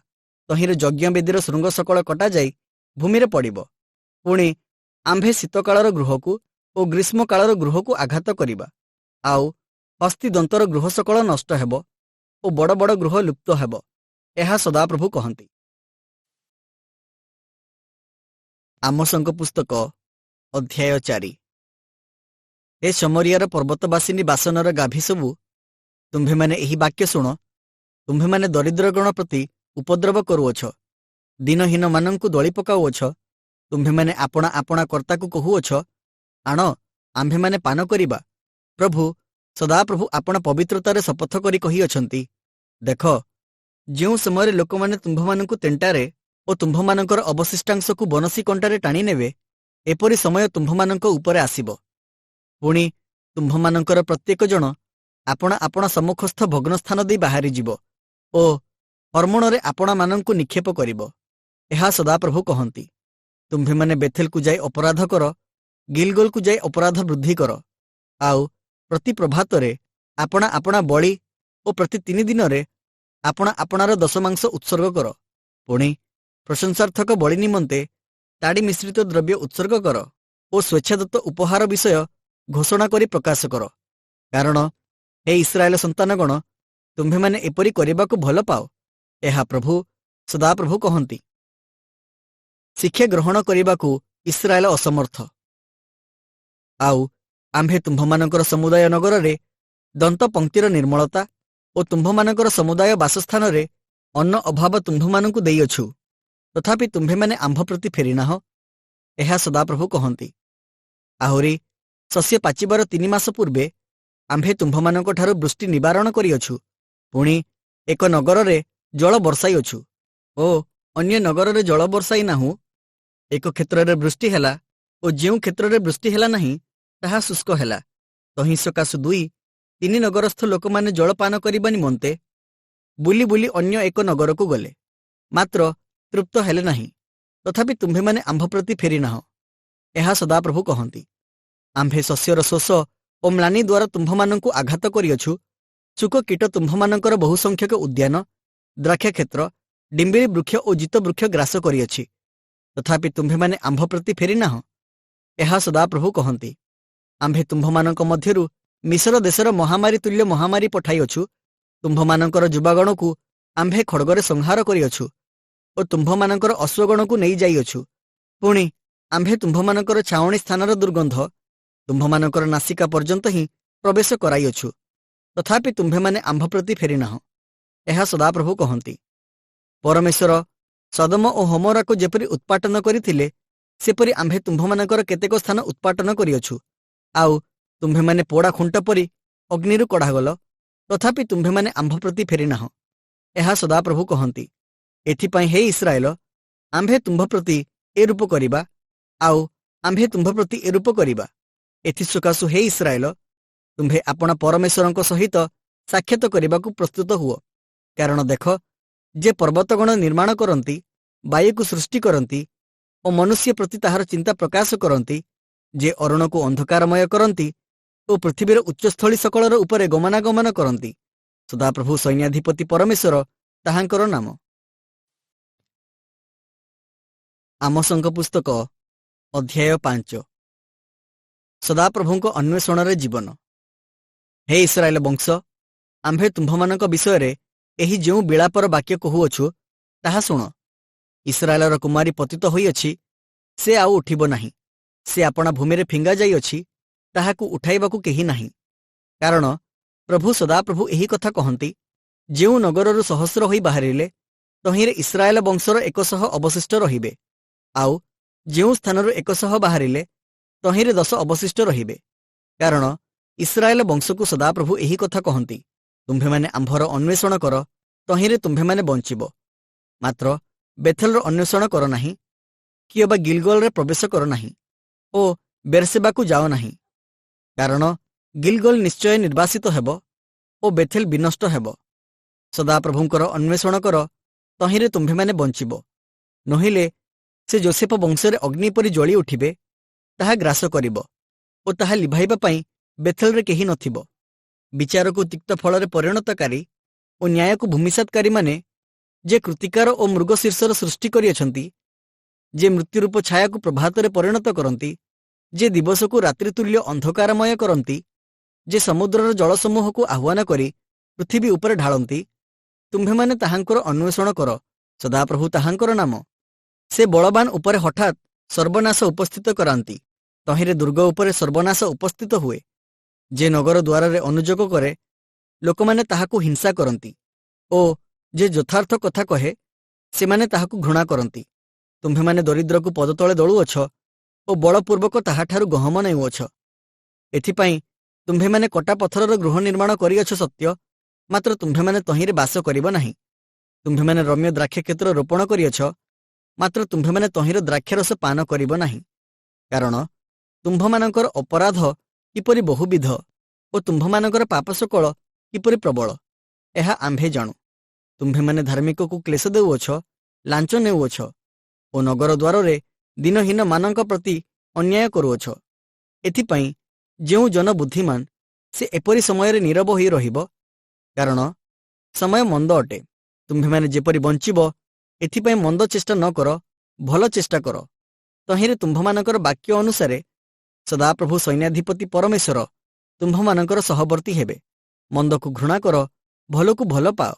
ତହିଁରେ ଯଜ୍ଞବେଦୀର ଶୃଙ୍ଗ ସକଳ କଟାଯାଇ ଭୂମିରେ ପଡ଼ିବ। ପୁଣି ଆମ୍ଭେ ଶୀତକାଳର ଗୃହକୁ ଓ ଗ୍ରୀଷ୍ମକାଳର ଗୃହକୁ ଆଘାତ କରିବା, ଆଉ ହସ୍ତିଦନ୍ତର ଗୃହ ସକଳ ନଷ୍ଟ ହେବ ଓ ବଡ଼ ବଡ଼ ଗୃହ ଲୁପ୍ତ ହେବ। ଏହା ସଦାପ୍ରଭୁ କହନ୍ତି। ଆମୋସଙ୍କ ପୁସ୍ତକ ଅଧ୍ୟାୟ 4। ଏ ସମରିୟାର ପର୍ବତବାସିନୀ ବାସନର ଗାଭୀ ସବୁ, ତୁମ୍ଭେମାନେ ଏହି ବାକ୍ୟ ଶୁଣ। ତୁମ୍ଭେମାନେ ଦରିଦ୍ରଗଣ ପ୍ରତି ଉପଦ୍ରବ କରୁଅଛ, ଦିନହୀନମାନଙ୍କୁ ଦଳି ପକାଉଅଛ। ତୁମ୍ଭେମାନେ ଆପଣା ଆପଣା କର୍ତ୍ତାକୁ କହୁଅଛ, ଆଣ, ଆମ୍ଭେମାନେ ପାନ କରିବା। ପ୍ରଭୁ ସଦାପ୍ରଭୁ ଆପଣା ପବିତ୍ରତାରେ ଶପଥ କରି କହିଅଛନ୍ତି, ଦେଖ, ଯେଉଁ ସମୟରେ ଲୋକମାନେ ତୁମ୍ଭମାନଙ୍କୁ ତେଣ୍ଟାରେ ଓ ତୁମ୍ଭମାନଙ୍କର ଅବଶିଷ୍ଟାଂଶକୁ ବନଶୀ କଣ୍ଟାରେ ଟାଣି ନେବେ, ଏପରି ସମୟ ତୁମ୍ଭମାନଙ୍କ ଉପରେ ଆସିବ। ପୁଣି ତୁମ୍ଭମାନଙ୍କର ପ୍ରତ୍ୟେକ ଜଣ ଆପଣା ଆପଣା ସମ୍ମୁଖସ୍ଥ ଭଗ୍ନସ୍ଥାନ ଦେଇ ବାହାରିଯିବ ଓ ହର୍ମୋଣରେ ଆପଣାମାନଙ୍କୁ ନିକ୍ଷେପ କରିବ। ଏହା ସଦାପ୍ରଭୁ କହନ୍ତି। ତୁମ୍ଭେମାନେ ବେଥେଲକୁ ଯାଇ ଅପରାଧ କର, ଗିଲଗଲକୁ ଯାଇ ଅପରାଧ ବୃଦ୍ଧି କର, ଆଉ ପ୍ରତି ପ୍ରଭାତରେ ଆପଣା ଆପଣା ବଳି ଓ ପ୍ରତି 3 ଦିନରେ ଆପଣା ଆପଣାର ଦଶମାଂଶ ଉତ୍ସର୍ଗ କର। ପୁଣି ପ୍ରଶଂସାର୍ଥକ ବଳି ନିମନ୍ତେ ତାଡ଼ି ମିଶ୍ରିତ ଦ୍ରବ୍ୟ ଉତ୍ସର୍ଗ କର ଓ ସ୍ୱେଚ୍ଛାଦତ୍ତ ଉପହାର ବିଷୟ ଘୋଷଣା କରି ପ୍ରକାଶ କର। କାରଣ ହେ ଇସ୍ରାଏଲ ସନ୍ତାନଗଣ, ତୁମ୍ଭେମାନେ ଏପରି କରିବାକୁ ଭଲ ପାଅ। ଏହା ପ୍ରଭୁ ସଦାପ୍ରଭୁ କହନ୍ତି। ଶିକ୍ଷା ଗ୍ରହଣ କରିବାକୁ ଇସ୍ରାଏଲ ଅସମର୍ଥ। ଆଉ ଆମ୍ଭେ ତୁମ୍ଭମାନଙ୍କର ସମୁଦାୟ ନଗରରେ ଦନ୍ତପଙ୍କ୍ତିର ନିର୍ମଳତା ଓ ତୁମ୍ଭମାନଙ୍କର ସମୁଦାୟ ବାସସ୍ଥାନରେ ଅନ୍ନ ଅଭାବ ତୁମ୍ଭମାନଙ୍କୁ ଦେଇଅଛୁ, ତଥାପି ତୁମ୍ଭେମାନେ ଆମ୍ଭ ପ୍ରତି ଫେରିନାହ। ଏହା ସଦାପ୍ରଭୁ କହନ୍ତି। ଆହୁରି ଶସ୍ୟ ପାଚିବାର 3 ମାସ ପୂର୍ବେ ଆମ୍ଭେ ତୁମ୍ଭମାନଙ୍କଠାରୁ ବୃଷ୍ଟି ନିବାରଣ କରିଅଛୁ, ପୁଣି ଏକ ନଗରରେ ଜଳ ବର୍ଷାଇଅଛୁ ଓ ଅନ୍ୟ ନଗରରେ ଜଳ ବର୍ଷାଇ ନାହୁଁ। ଏକ କ୍ଷେତ୍ରରେ ବୃଷ୍ଟି ହେଲା ଓ ଯେଉଁ କ୍ଷେତ୍ରରେ ବୃଷ୍ଟି ହେଲା ନାହିଁ ତାହା ଶୁଷ୍କ ହେଲା। ତହିଁ ସକାଶୁ 2-3 ନଗରସ୍ଥ ଲୋକମାନେ ଜଳପାନ କରିବା ନିମନ୍ତେ ବୁଲି ବୁଲି ଅନ୍ୟ ଏକ ନଗରକୁ ଗଲେ, ମାତ୍ର ତୃପ୍ତ ହେଲେ ନାହିଁ। ତଥାପି ତୁମ୍ଭେମାନେ ଆମ୍ଭ ପ୍ରତି ଫେରିନାହ। ଏହା ସଦାପ୍ରଭୁ କହନ୍ତି। ଆମ୍ଭେ ଶସ୍ୟର ଶୋଷ ଓ ମ୍ଳାନି ଦ୍ୱାରା ତୁମ୍ଭମାନଙ୍କୁ ଆଘାତ କରିଅଛୁ। ଶୁକ କୀଟ ତୁମ୍ଭମାନଙ୍କର ବହୁ ସଂଖ୍ୟକ ଉଦ୍ୟାନ, ଦ୍ରାକ୍ଷାକ୍ଷେତ୍ର, ଡିମ୍ବିରି ବୃକ୍ଷ ଓ ଜିତ ବୃକ୍ଷ ଗ୍ରାସ କରିଅଛି, ତଥାପି ତୁମ୍ଭେମାନେ ଆମ୍ଭ ପ୍ରତି ଫେରିନାହ। ଏହା ସଦାପ୍ରଭୁ କହନ୍ତି। ଆମ୍ଭେ ତୁମ୍ଭମାନଙ୍କ ମଧ୍ୟରୁ ମିଶର ଦେଶର ମହାମାରୀ ତୁଲ୍ୟ ମହାମାରୀ ପଠାଇଅଛୁ। ତୁମ୍ଭମାନଙ୍କର ଯୁବାଗଣକୁ ଆମ୍ଭେ ଖଡ଼୍ଗରେ ସଂହାର କରିଅଛୁ ଓ ତୁମ୍ଭମାନଙ୍କର ଅଶ୍ୱଗଣକୁ ନେଇ ଯାଇଅଛୁ। ପୁଣି ଆମ୍ଭେ ତୁମ୍ଭମାନଙ୍କର ଛାଉଣି ସ୍ଥାନର ଦୁର୍ଗନ୍ଧ ତୁମ୍ଭମାନଙ୍କର ନାସିକା ପର୍ଯ୍ୟନ୍ତ ହିଁ ପ୍ରବେଶ କରାଇଅଛୁ, ତଥାପି ତୁମ୍ଭେମାନେ ଆମ୍ଭ ପ୍ରତି ଫେରିନାହ। ଏହା ସଦାପ୍ରଭୁ କହନ୍ତି। ପରମେଶ୍ୱର ସଦମ ଓ ହୋମରାକୁ ଯେପରି ଉତ୍ପାଟନ କରିଥିଲେ, ସେପରି ଆମ୍ଭେ ତୁମ୍ଭମାନଙ୍କର କେତେକ ସ୍ଥାନ ଉତ୍ପାଟନ କରିଅଛୁ। ଆଉ ତୁମ୍ଭେମାନେ ପୋଡ଼ା ଖୁଣ୍ଟ ପରି ଅଗ୍ନିରୁ କଢ଼ାଗଲ, ତଥାପି ତୁମ୍ଭେମାନେ ଆମ୍ଭ ପ୍ରତି ଫେରିନାହ। ଏହା ସଦାପ୍ରଭୁ କହନ୍ତି। ଏଥିପାଇଁ ହେ ଇସ୍ରାଏଲ, ଆମ୍ଭେ ତୁମ୍ଭ ପ୍ରତି ଏରୂପ କରିବା, ଆଉ ଆମ୍ଭେ ତୁମ୍ଭ ପ୍ରତି ଏରୂପ କରିବା। ଏଥିସକାଶୁ ହେ ଇସ୍ରାଏଲ, ତୁମ୍ଭେ ଆପଣା ପରମେଶ୍ୱରଙ୍କ ସହିତ ସାକ୍ଷାତ କରିବାକୁ ପ୍ରସ୍ତୁତ ହୁଅ। କାରଣ ଦେଖ, ଯେ ପର୍ବତଗଣ ନିର୍ମାଣ କରନ୍ତି, ବାୟୁକୁ ସୃଷ୍ଟି କରନ୍ତି ଓ ମନୁଷ୍ୟ ପ୍ରତି ତାହାର ଚିନ୍ତା ପ୍ରକାଶ କରନ୍ତି, ଯେ ଅରଣକୁ ଅନ୍ଧକାରମୟ କରନ୍ତି ଓ ପୃଥିବୀର ଉଚ୍ଚସ୍ଥଳୀ ସକଳର ଉପରେ ଗମନାଗମନ କରନ୍ତି, ସଦାପ୍ରଭୁ ସୈନ୍ୟାଧିପତି ପରମେଶ୍ୱର ତାହାଙ୍କର ନାମ। ଆମୋସଙ୍କ ପୁସ୍ତକ ଅଧ୍ୟାୟ 5। ସଦାପ୍ରଭୁଙ୍କ ଅନ୍ୱେଷଣରେ ଜୀବନ। ହେ ଇସ୍ରାଏଲ ବଂଶ, ଆମ୍ଭେ ତୁମ୍ଭମାନଙ୍କ ବିଷୟରେ ଏହି ଯେଉଁ ବିଳାପର ବାକ୍ୟ କହୁଅଛୁ, ତାହା ଶୁଣ। ଇସ୍ରାଏଲର କୁମାରୀ ପତିତ ହୋଇଅଛି, ସେ ଆଉ ଉଠିବ ନାହିଁ। ସେ ଆପଣା ଭୂମିରେ ଫିଙ୍ଗା ଯାଇଅଛି, ତାହାକୁ ଉଠାଇବାକୁ କେହି ନାହିଁ। କାରଣ ପ୍ରଭୁ ସଦାପ୍ରଭୁ ଏହି କଥା କହନ୍ତି, ଯେଉଁ ନଗରରୁ 100 ହୋଇ ବାହାରିଲେ, ତହିଁରେ ଇସ୍ରାଏଲ ବଂଶର 100 ଅବଶିଷ୍ଟ ରହିବେ, ଆଉ ଯେଉଁ ସ୍ଥାନରୁ 100 ବାହାରିଲେ, ତହିଁରେ 10 ଅବଶିଷ୍ଟ ରହିବେ। କାରଣ ଇସ୍ରାଏଲ ବଂଶକୁ ସଦାପ୍ରଭୁ ଏହି କଥା କହନ୍ତି, ତୁମ୍ଭେମାନେ ଆମ୍ଭର ଅନ୍ୱେଷଣ କର, ତହିଁରେ ତୁମ୍ଭେମାନେ ବଞ୍ଚିବ। ମାତ୍ର ବେଥେଲର ଅନ୍ୱେଷଣ କର ନାହିଁ, କିଏବା ଗିଲଗଲରେ ପ୍ରବେଶ କର ନାହିଁ ଓ ବେର୍ସେବାକୁ ଯାଅ ନାହିଁ। କାରଣ ଗିଲଗଲ ନିଶ୍ଚୟ ନିର୍ବାସିତ ହେବ ଓ ବେଥେଲ ବିନଷ୍ଟ ହେବ। ସଦାପ୍ରଭୁଙ୍କର ଅନ୍ୱେଷଣ କର, ତହିଁରେ ତୁମ୍ଭେମାନେ ବଞ୍ଚିବ। ନୋହିଲେ ସେ ଯୋସେଫ ବଂଶରେ ଅଗ୍ନି ପରି ଜଳି ଉଠିବେ, ତାହା ଗ୍ରାସ କରିବ ଓ ତାହା ଲିଭାଇବା ପାଇଁ ବେଥେଲରେ କେହି ନଥିବ। ବିଚାରକୁ ତିକ୍ତ ଫଳରେ ପରିଣତକାରୀ ଓ ନ୍ୟାୟକୁ ଭୂମିସାତକାରୀମାନେ, ଯେ କୃତିକାର ଓ ମୃଗ ଶୀର୍ଷର ସୃଷ୍ଟି କରିଅଛନ୍ତି, ଯେ ମୃତ୍ୟୁରୂପ ଛାୟାକୁ ପ୍ରଭାତରେ ପରିଣତ କରନ୍ତି, ଯେ ଦିବସକୁ ରାତ୍ରିତୁଲ୍ୟ ଅନ୍ଧକାରମୟ କରନ୍ତି, ଯେ ସମୁଦ୍ରର ଜଳସମୂହକୁ ଆହ୍ୱାନ କରି ପୃଥିବୀ ଉପରେ ଢାଳନ୍ତି, ତୁମ୍ଭେମାନେ ତାହାଙ୍କର ଅନ୍ୱେଷଣ କର, ସଦାପ୍ରଭୁ ତାହାଙ୍କର ନାମ। ସେ ବଳବାନ ଉପରେ ହଠାତ୍ ସର୍ବନାଶ ଉପସ୍ଥିତ କରାନ୍ତି, ତହିଁରେ ଦୁର୍ଗ ଉପରେ ସର୍ବନାଶ ଉପସ୍ଥିତ ହୁଏ। ଯେ ନଗର ଦ୍ୱାରରେ ଅନୁଯୋଗ କରେ, ଲୋକମାନେ ତାହାକୁ ହିଂସା କରନ୍ତି, ଓ ଯେ ଯଥାର୍ଥ କଥା କହେ, ସେମାନେ ତାହାକୁ ଘୃଣା କରନ୍ତି। ତୁମ୍ଭେମାନେ ଦରିଦ୍ରକୁ ପଦତଳେ ଦଳୁଅଛ ଓ ବଳପୂର୍ବକ ତାହାଠାରୁ ଗହମ ନେଉଅଛ। ଏଥିପାଇଁ ତୁମ୍ଭେମାନେ କଟା ପଥରର ଗୃହ ନିର୍ମାଣ କରିଅଛ ସତ୍ୟ, ମାତ୍ର ତୁମ୍ଭେମାନେ ତହିଁରେ ବାସ କରିବ ନାହିଁ। ତୁମ୍ଭେମାନେ ରମ୍ୟ ଦ୍ରାକ୍ଷକ୍ଷେତ୍ର ରୋପଣ କରିଅଛ, ମାତ୍ର ତୁମ୍ଭେମାନେ ତହିଁର ଦ୍ରାକ୍ଷାରସ ପାନ କରିବ ନାହିଁ, କାରଣ ତୁମ୍ଭମାନଙ୍କର ଅପରାଧ କିପରି ବହୁବିଧ ଓ ତୁମ୍ଭମାନଙ୍କର ପାପସକଳ କିପରି ପ୍ରବଳ, ଏହା ଆମ୍ଭେ ଜାଣୁ। ତୁମ୍ଭେମାନେ ଧାର୍ମିକକୁ କ୍ଲେଶ ଦେଉଅଛ, ଲାଞ୍ଚ ନେଉଅଛ ଓ ନଗର ଦ୍ୱାରରେ ଦିନହୀନମାନଙ୍କ ପ୍ରତି ଅନ୍ୟାୟ କରୁଅଛ। ଏଥିପାଇଁ ଯେଉଁ ଜନ ବୁଦ୍ଧିମାନ ସେ ଏପରି ସମୟରେ ନୀରବ ହୋଇ ରହିବ, କାରଣ ସମୟ ମନ୍ଦ ଅଟେ। ତୁମ୍ଭେମାନେ ଯେପରି ବଞ୍ଚିବ, ଏଥିପାଇଁ ମନ୍ଦ ଚେଷ୍ଟା ନ କର, ଭଲ ଚେଷ୍ଟା କର। ତହିଁରେ ତୁମ୍ଭମାନଙ୍କର ବାକ୍ୟ ଅନୁସାରେ ସଦାପ୍ରଭୁ ସୈନ୍ୟାଧିପତି ପରମେଶ୍ୱର ତୁମ୍ଭମାନଙ୍କର ସହବର୍ତ୍ତୀ ହେବେ। ମନ୍ଦକୁ ଘୃଣା କର, ଭଲକୁ ଭଲ ପାଅ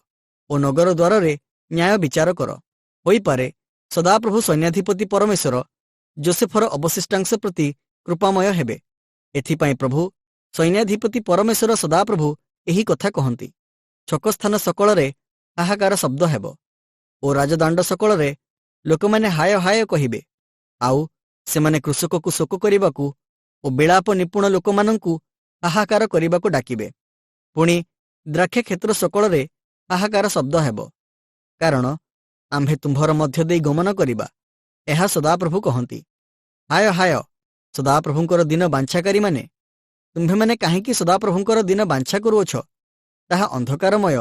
ଓ ନଗର ଦ୍ୱାରରେ ନ୍ୟାୟ ବିଚାର କର। ହୋଇପାରେ ସଦାପ୍ରଭୁ ସୈନ୍ୟାଧିପତି ପରମେଶ୍ୱର ଯୋସେଫର ଅବଶିଷ୍ଟାଂଶ ପ୍ରତି କୃପାମୟ ହେବେ। ଏଥିପାଇଁ ପ୍ରଭୁ ସୈନ୍ୟାଧିପତି ପରମେଶ୍ୱର ସଦାପ୍ରଭୁ ଏହି କଥା କହନ୍ତି। ଛକସ୍ଥାନ ସକଳରେ ହାହାକାର ଶବ୍ଦ ହେବ ଓ ରାଜଦାଣ୍ଡ ସକଳରେ ଲୋକମାନେ ହାୟ ହାୟ କହିବେ। ଆଉ ସେମାନେ କୃଷକକୁ ଶୋକ କରିବାକୁ ଓ ବିଳାପ ନିପୁଣ ଲୋକମାନଙ୍କୁ ହାହାକାର କରିବାକୁ ଡାକିବେ। ପୁଣି ଦ୍ରାକ୍ଷ କ୍ଷେତ୍ର ସକଳରେ ହାହାକାର ଶବ୍ଦ ହେବ, କାରଣ ଆମ୍ଭେ ତୁମ୍ଭର ମଧ୍ୟ ଦେଇ ଗମନ କରିବା, ଏହା ସଦାପ୍ରଭୁ କହନ୍ତି। ହାୟ ହାୟ ସଦାପ୍ରଭୁଙ୍କର ଦିନ ବାଞ୍ଛାକାରୀମାନେ, ତୁମ୍ଭେମାନେ କାହିଁକି ସଦାପ୍ରଭୁଙ୍କର ଦିନ ବାଞ୍ଛା କରୁଅଛ? ତାହା ଅନ୍ଧକାରମୟ,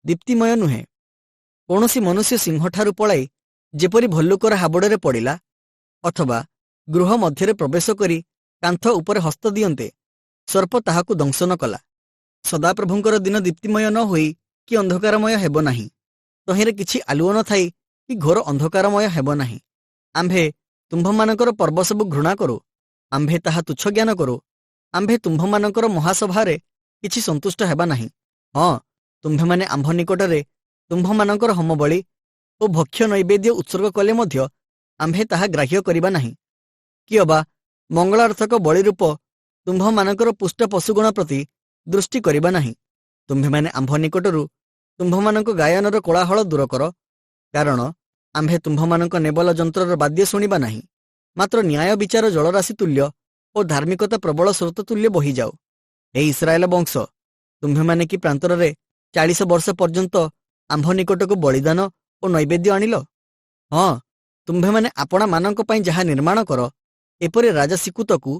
ଦୀପ୍ତିମୟ ନୁହେଁ। କୌଣସି ମନୁଷ୍ୟ ସିଂହଠାରୁ ପଳାଇ ଯେପରି ଭଲ୍ଲୁକର ହାବୁଡ଼ରେ ପଡ଼ିଲା, ଅଥବା ଗୃହ ମଧ୍ୟରେ ପ୍ରବେଶ କରି କାନ୍ଥ ଉପରେ ହସ୍ତ ଦିଅନ୍ତେ ସର୍ପ ତାହାକୁ ଦଂଶନ କଲା। ସଦାପ୍ରଭୁଙ୍କର ଦିନ ଦୀପ୍ତିମୟ ନ ହୋଇ କି ଅନ୍ଧକାରମୟ ହେବ ନାହିଁ। ତହିଁରେ କିଛି ଆଲୁଅ ନ ଥାଇ କି ଘୋର ଅନ୍ଧକାରମୟ ହେବ ନାହିଁ। ଆମ୍ଭେ ତୁମ୍ଭମାନଙ୍କର ପର୍ବ ସବୁ ଘୃଣା କରୁ, ଆମ୍ଭେ ତାହା ତୁଚ୍ଛ ଜ୍ଞାନ କରୁ। ଆମ୍ଭେ ତୁମ୍ଭମାନଙ୍କର ମହାସଭାରେ କିଛି ସନ୍ତୁଷ୍ଟ ହେବା ନାହିଁ। ହଁ, ତୁମ୍ଭେମାନେ ଆମ୍ଭ ନିକଟରେ ତୁମ୍ଭମାନଙ୍କର ହୋମବଳି ଓ ଭକ୍ଷ୍ୟ ନୈବେଦ୍ୟ ଉତ୍ସର୍ଗ କଲେ ମଧ୍ୟ ଆମ୍ଭେ ତାହା ଗ୍ରାହ୍ୟ କରିବା ନାହିଁ। କି ଅବା ମଙ୍ଗଳାର୍ଥକ ବଳିରୂପ ତୁମ୍ଭମାନଙ୍କର ପୁଷ୍ଟ ପଶୁଗଣ ପ୍ରତି ଦୃଷ୍ଟି କରିବା ନାହିଁ। ତୁମ୍ଭେମାନେ ଆମ୍ଭ ନିକଟରୁ ତୁମ୍ଭମାନଙ୍କ ଗାୟନର କୋଳାହଳ ଦୂର କର, କାରଣ ଆମ୍ଭେ ତୁମ୍ଭମାନଙ୍କ ନେବଲ ଯନ୍ତ୍ରର ବାଦ୍ୟ ଶୁଣିବା ନାହିଁ। ମାତ୍ର ନ୍ୟାୟ ବିଚାର ଜଳରାଶି ତୁଲ୍ୟ ଓ ଧାର୍ମିକତା ପ୍ରବଳ ସ୍ରୋତ ତୁଲ୍ୟ ବହିଯାଉ। ହେ ଇସ୍ରାଏଲ ବଂଶ, ତୁମ୍ଭେମାନେ କି ପ୍ରାନ୍ତରରେ 40 ବର୍ଷ ପର୍ଯ୍ୟନ୍ତ ଆମ୍ଭ ନିକଟକୁ ବଳିଦାନ ଓ ନୈବେଦ୍ୟ ଆଣିଲ? ହଁ, ତୁମ୍ଭେମାନେ ଆପଣାମାନଙ୍କ ପାଇଁ ଯାହା ନିର୍ମାଣ କର, ଏପରି ରାଜା ସିକୁତକୁ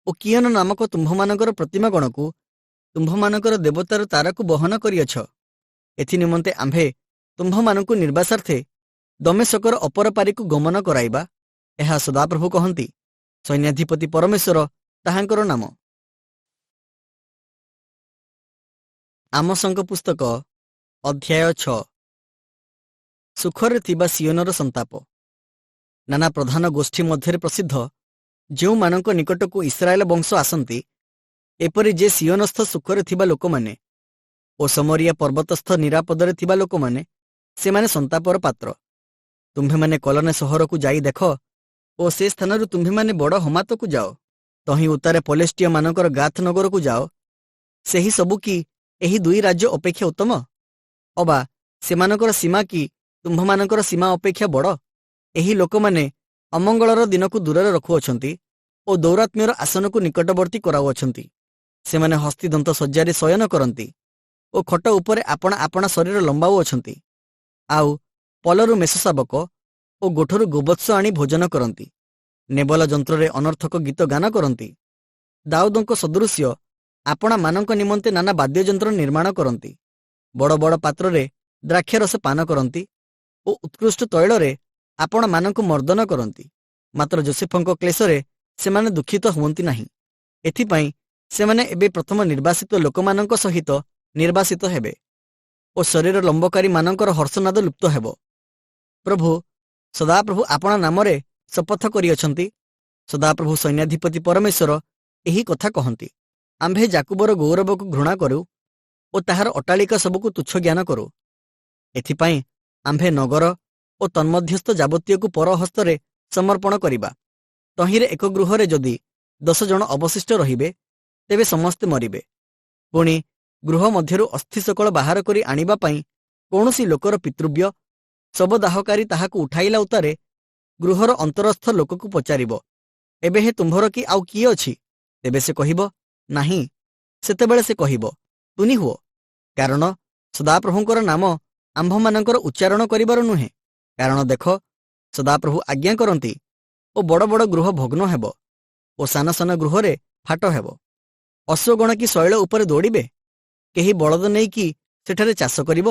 ଓ କିୟନ ନାମକ ତୁମ୍ଭମାନଙ୍କର ପ୍ରତିମାଗଣକୁ, ତୁମ୍ଭମାନଙ୍କର ଦେବତାର ତାରାକୁ ବହନ କରିଅଛ। ଏଥି ନିମନ୍ତେ ଆମ୍ଭେ ତୁମ୍ଭମାନଙ୍କୁ ନିର୍ବାସାର୍ଥେ ଦମେଶକର ଅପରପାରିକୁ ଗମନ କରାଇବା, ଏହା ସଦାପ୍ରଭୁ କହନ୍ତି। ସୈନ୍ୟାଧିପତି ପରମେଶ୍ୱର ତାହାଙ୍କର ନାମ। ଆମୋସଙ୍କ ପୁସ୍ତକ ଅଧ୍ୟାୟ 6। ସୁଖରେ ଥିବା ସିଓନର ସନ୍ତାପ। ନାନା ପ୍ରଧାନ ଗୋଷ୍ଠୀ ମଧ୍ୟରେ ପ୍ରସିଦ୍ଧ ଯେଉଁମାନଙ୍କ ନିକଟକୁ ଇସ୍ରାଏଲ ବଂଶ ଆସନ୍ତି, ଏପରି ଯେ ସିଓନସ୍ଥ ସୁଖରେ ଥିବା ଲୋକମାନେ ଓ ସମରିଆ ପର୍ବତସ୍ଥ ନିରାପଦରେ ଥିବା ଲୋକମାନେ, ସେମାନେ ସନ୍ତାପର ପାତ୍ର। ତୁମ୍ଭେମାନେ କଲନେ ସହରକୁ ଯାଇ ଦେଖ ଓ ସେ ସ୍ଥାନରୁ ତୁମ୍ଭେମାନେ ବଡ଼ ହମାତକୁ ଯାଅ। ତହିଁ ଉତ୍ତାରେ ପଲେଷ୍ଟିୟମାନଙ୍କର ଗାଥ ନଗରକୁ ଯାଅ। ସେହି ସବୁ କି ଏହି ଦୁଇ ରାଜ୍ୟ ଅପେକ୍ଷା ଉତ୍ତମ? ଅବା ସେମାନଙ୍କର ସୀମା କି ତୁମ୍ଭମାନଙ୍କର ସୀମା ଅପେକ୍ଷା ବଡ଼? ଏହି ଲୋକମାନେ ଅମଙ୍ଗଳର ଦିନକୁ ଦୂରରେ ରଖୁଅଛନ୍ତି ଓ ଦୌରାତ୍ମ୍ୟର ଆସନକୁ ନିକଟବର୍ତ୍ତୀ କରାଉଅଛନ୍ତି। ସେମାନେ ହସ୍ତିଦନ୍ତ ଶଯ୍ୟାରେ ଶୟନ କରନ୍ତି ଓ ଖଟ ଉପରେ ଆପଣା ଆପଣା ଶରୀର ଲମ୍ବାଉଅଛନ୍ତି। ଆଉ ପଲରୁ ମେଷଶାବକ ଓ ଗୋଠରୁ ଗୋବତ୍ସ ଆଣି ଭୋଜନ କରନ୍ତି। ନେବଲ ଯନ୍ତ୍ରରେ ଅନର୍ଥକ ଗୀତ ଗାନ କରନ୍ତି। ଦାଉଦଙ୍କ ସଦୃଶ୍ୟ ଆପଣାମାନଙ୍କ ନିମନ୍ତେ ନାନା ବାଦ୍ୟଯନ୍ତ୍ର ନିର୍ମାଣ କରନ୍ତି। ବଡ଼ ବଡ଼ ପାତ୍ରରେ ଦ୍ରାକ୍ଷାରସ ପାନ କରନ୍ତି ଓ ଉତ୍କୃଷ୍ଟ ତୈଳରେ ଆପଣମାନଙ୍କୁ ମର୍ଦ୍ଦନ କରନ୍ତି। ମାତ୍ର ଯୋସେଫଙ୍କ କ୍ଲେଶରେ ସେମାନେ ଦୁଃଖିତ ହୁଅନ୍ତି ନାହିଁ। ଏଥିପାଇଁ ସେମାନେ ଏବେ ପ୍ରଥମ ନିର୍ବାସିତ ଲୋକମାନଙ୍କ ସହିତ ନିର୍ବାସିତ ହେବେ ଓ ଶରୀର ଲମ୍ବକାରୀମାନଙ୍କର ହର୍ଷନାଦ ଲୁପ୍ତ ହେବ। ପ୍ରଭୁ ସଦାପ୍ରଭୁ ଆପଣା ନାମରେ ଶପଥ କରିଅଛନ୍ତି। ସଦାପ୍ରଭୁ ସୈନ୍ୟାଧିପତି ପରମେଶ୍ୱର ଏହି କଥା କହନ୍ତି। ଆମ୍ଭେ ଯାକୁବର ଗୌରବକୁ ଘୃଣା କରୁ ଓ ତାହାର ଅଟ୍ଟାଳିକା ସବୁକୁ ତୁଚ୍ଛ ଜ୍ଞାନ କରୁ। ଏଥିପାଇଁ ଆମ୍ଭେ ନଗର ଓ ତନ୍ମଧ୍ୟସ୍ଥ ଯାବତୀୟକୁ ପର ହସ୍ତରେ ସମର୍ପଣ କରିବା। ତହିଁରେ ଏକ ଗୃହରେ ଯଦି 10 ଜଣ ଅବଶିଷ୍ଟ ରହିବେ, ତେବେ ସମସ୍ତେ ମରିବେ। ପୁଣି ଗୃହ ମଧ୍ୟରୁ ଅସ୍ଥି ସକଳ ବାହାର କରି ଆଣିବା ପାଇଁ କୌଣସି ଲୋକର ପିତୃବ୍ୟ ଶବଦାହକାରୀ ତାହାକୁ ଉଠାଇଲା ଉତ୍ତାରେ ଗୃହର ଅନ୍ତରସ୍ଥ ଲୋକକୁ ପଚାରିବ, ଏବେ ହେ ତୁମ୍ଭର କି ଆଉ କିଏ ଅଛି? ତେବେ ସେ କହିବ, ନାହିଁ। ସେତେବେଳେ ସେ କହିବ, ତୁନି ହୁଅ, କାରଣ ସଦାପ୍ରଭୁଙ୍କର ନାମ ଆମ୍ଭମାନଙ୍କର ଉଚ୍ଚାରଣ କରିବାର ନୁହେଁ। କାରଣ ଦେଖ, ସଦାପ୍ରଭୁ ଆଜ୍ଞା କରନ୍ତି ଓ ବଡ଼ ବଡ଼ ଗୃହ ଭଗ୍ନ ହେବ ଓ ସାନ ସାନ ଗୃହରେ ଫାଟ ହେବ। ଅଶ୍ୱଗଣ କି ଶୈଳ ଉପରେ ଦୌଡ଼ିବେ? କେହି ବଳଦ ନେଇକି ସେଠାରେ ଚାଷ କରିବ?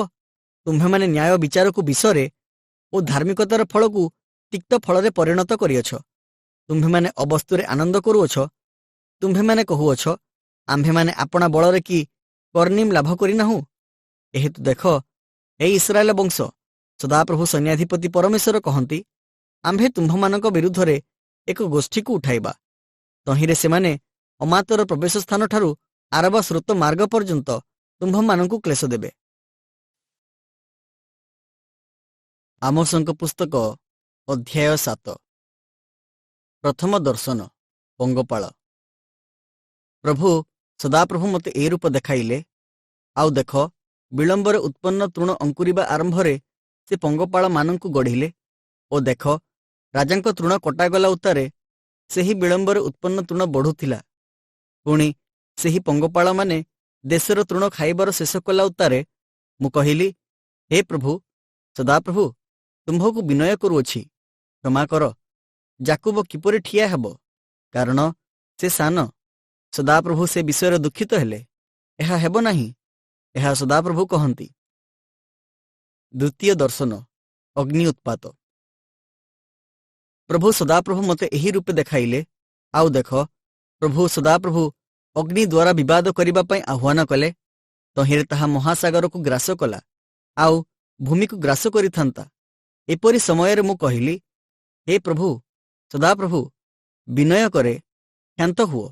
ତୁମ୍ଭେମାନେ ନ୍ୟାୟ ବିଚାରକୁ ବିଷରେ ଓ ଧାର୍ମିକତାର ଫଳକୁ ତିକ୍ତ ଫଳରେ ପରିଣତ କରିଅଛ। ତୁମ୍ଭେମାନେ ଅବସ୍ତୁରେ ଆନନ୍ଦ କରୁଅଛ। ତୁମ୍ଭେମାନେ କହୁଅଛ, ଆମ୍ଭେମାନେ ଆପଣା ବଳରେ କି କର୍ନିମ୍ ଲାଭ କରିନାହୁଁ। ଏହେତୁ ଦେଖ, ହେ ଇସ୍ରାଏଲ ବଂଶ, ସଦାପ୍ରଭୁ ସୈନ୍ୟାଧିପତି ପରମେଶ୍ୱର କହନ୍ତି, ଆମ୍ଭେ ତୁମ୍ଭମାନଙ୍କ ବିରୁଦ୍ଧରେ ଏକ ଗୋଷ୍ଠୀକୁ ଉଠାଇବା। ତହିଁରେ ସେମାନେ ଅମାତର ପ୍ରବେଶ ସ୍ଥାନଠାରୁ ଆରବା ସ୍ରୋତ ମାର୍ଗ ପର୍ଯ୍ୟନ୍ତ ତୁମ୍ଭମାନଙ୍କୁ କ୍ଲେଶ ଦେବେ। ଆମୋସଙ୍କ ପୁସ୍ତକ ଅଧ୍ୟାୟ 7। ପ୍ରଥମ ଦର୍ଶନ। ପଙ୍ଗପାଳ। ପ୍ରଭୁ ସଦାପ୍ରଭୁ ମୋତେ ଏ ରୂପ ଦେଖାଇଲେ, ଆଉ ଦେଖ, ବିଳମ୍ବରେ ଉତ୍ପନ୍ନ ତୃଣ ଅଙ୍କୁରିବା ଆରମ୍ଭରେ ସେ ପଙ୍ଗପାଳମାନଙ୍କୁ ଗଢ଼ିଲେ, ଓ ଦେଖ, ରାଜାଙ୍କ ତୃଣ କଟାଗଲା ଉତ୍ତାରେ ସେହି ବିଳମ୍ବରେ ଉତ୍ପନ୍ନ ତୃଣ ବଢ଼ୁଥିଲା। ପୁଣି ସେହି ପଙ୍ଗପାଳମାନେ ଦେଶର ତୃଣ ଖାଇବାର ଶେଷ କଲା ଉତ୍ତାରେ ମୁଁ କହିଲି, ହେ ପ୍ରଭୁ ସଦାପ୍ରଭୁ, ତୁମ୍ଭକୁ ବିନୟ କରୁଅଛି, କ୍ଷମା କର। ଯାକୁବ କିପରି ଠିଆ ହେବ? କାରଣ ସେ ସାନ। ସଦାପ୍ରଭୁ ସେ ବିଷୟରେ ଦୁଃଖିତ ହେଲେ। ଏହା ହେବ ନାହିଁ, ଏହା ସଦାପ୍ରଭୁ କହନ୍ତି। ଦ୍ୱିତୀୟ ଦର୍ଶନ। ଅଗ୍ନି ଉତ୍ପାତ। ପ୍ରଭୁ ସଦାପ୍ରଭୁ ମୋତେ ଏହି ରୂପେ ଦେଖାଇଲେ, ଆଉ ଦେଖ, ପ୍ରଭୁ ସଦାପ୍ରଭୁ ଅଗ୍ନି ଦ୍ୱାରା ବିବାଦ କରିବା ପାଇଁ ଆହ୍ୱାନ କଲେ। ତହିଁରେ ତାହା ମହାସାଗରକୁ ଗ୍ରାସ କଲା, ଆଉ ଭୂମିକୁ ଗ୍ରାସ କରିଥାନ୍ତା। ଏପରି ସମୟରେ ମୁଁ କହିଲି, ହେ ପ୍ରଭୁ ସଦାପ୍ରଭୁ, ବିନୟ କରେ, କ୍ଷାନ୍ତ ହୁଅ।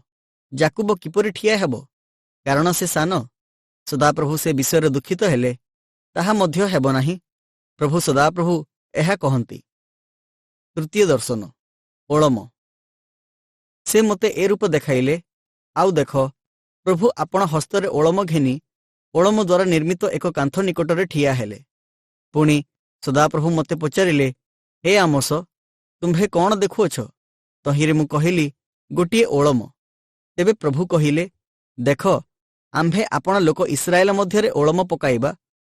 ଯାକୁବ କିପରି ଠିଆ ହେବ? କାରଣ ସେ ସାନ। ସଦାପ୍ରଭୁ ସେ ବିଷୟରେ ଦୁଃଖିତ ହେଲେ। ତାହା ମଧ୍ୟ ହେବ ନାହିଁ। ପ୍ରଭୁ ସଦାପ୍ରଭୁ ଏହା କହନ୍ତି। ତୃତୀୟ ଦର୍ଶନ। ଓଳମ। ସେ ମୋତେ ଏ ରୂପ ଦେଖାଇଲେ, ଆଉ ଦେଖ, ପ୍ରଭୁ ଆପଣ ହସ୍ତରେ ଓଳମ ଘେନି ଓଳମ ଦ୍ୱାରା ନିର୍ମିତ ଏକ କାନ୍ଥ ନିକଟରେ ଠିଆ ହେଲେ। ପୁଣି ସଦାପ୍ରଭୁ ମୋତେ ପଚାରିଲେ, ହେ ଆମୋସ, ତୁମ୍ଭେ କ'ଣ ଦେଖୁଅଛ? ତହିଁରେ ମୁଁ କହିଲି, ଗୋଟିଏ ଓଳମ। ତେବେ ପ୍ରଭୁ କହିଲେ, ଦେଖ, ଆମ୍ଭେ ଆପଣ ଲୋକ ଇସ୍ରାଏଲ ମଧ୍ୟରେ ଓଳମ ପକାଇବା।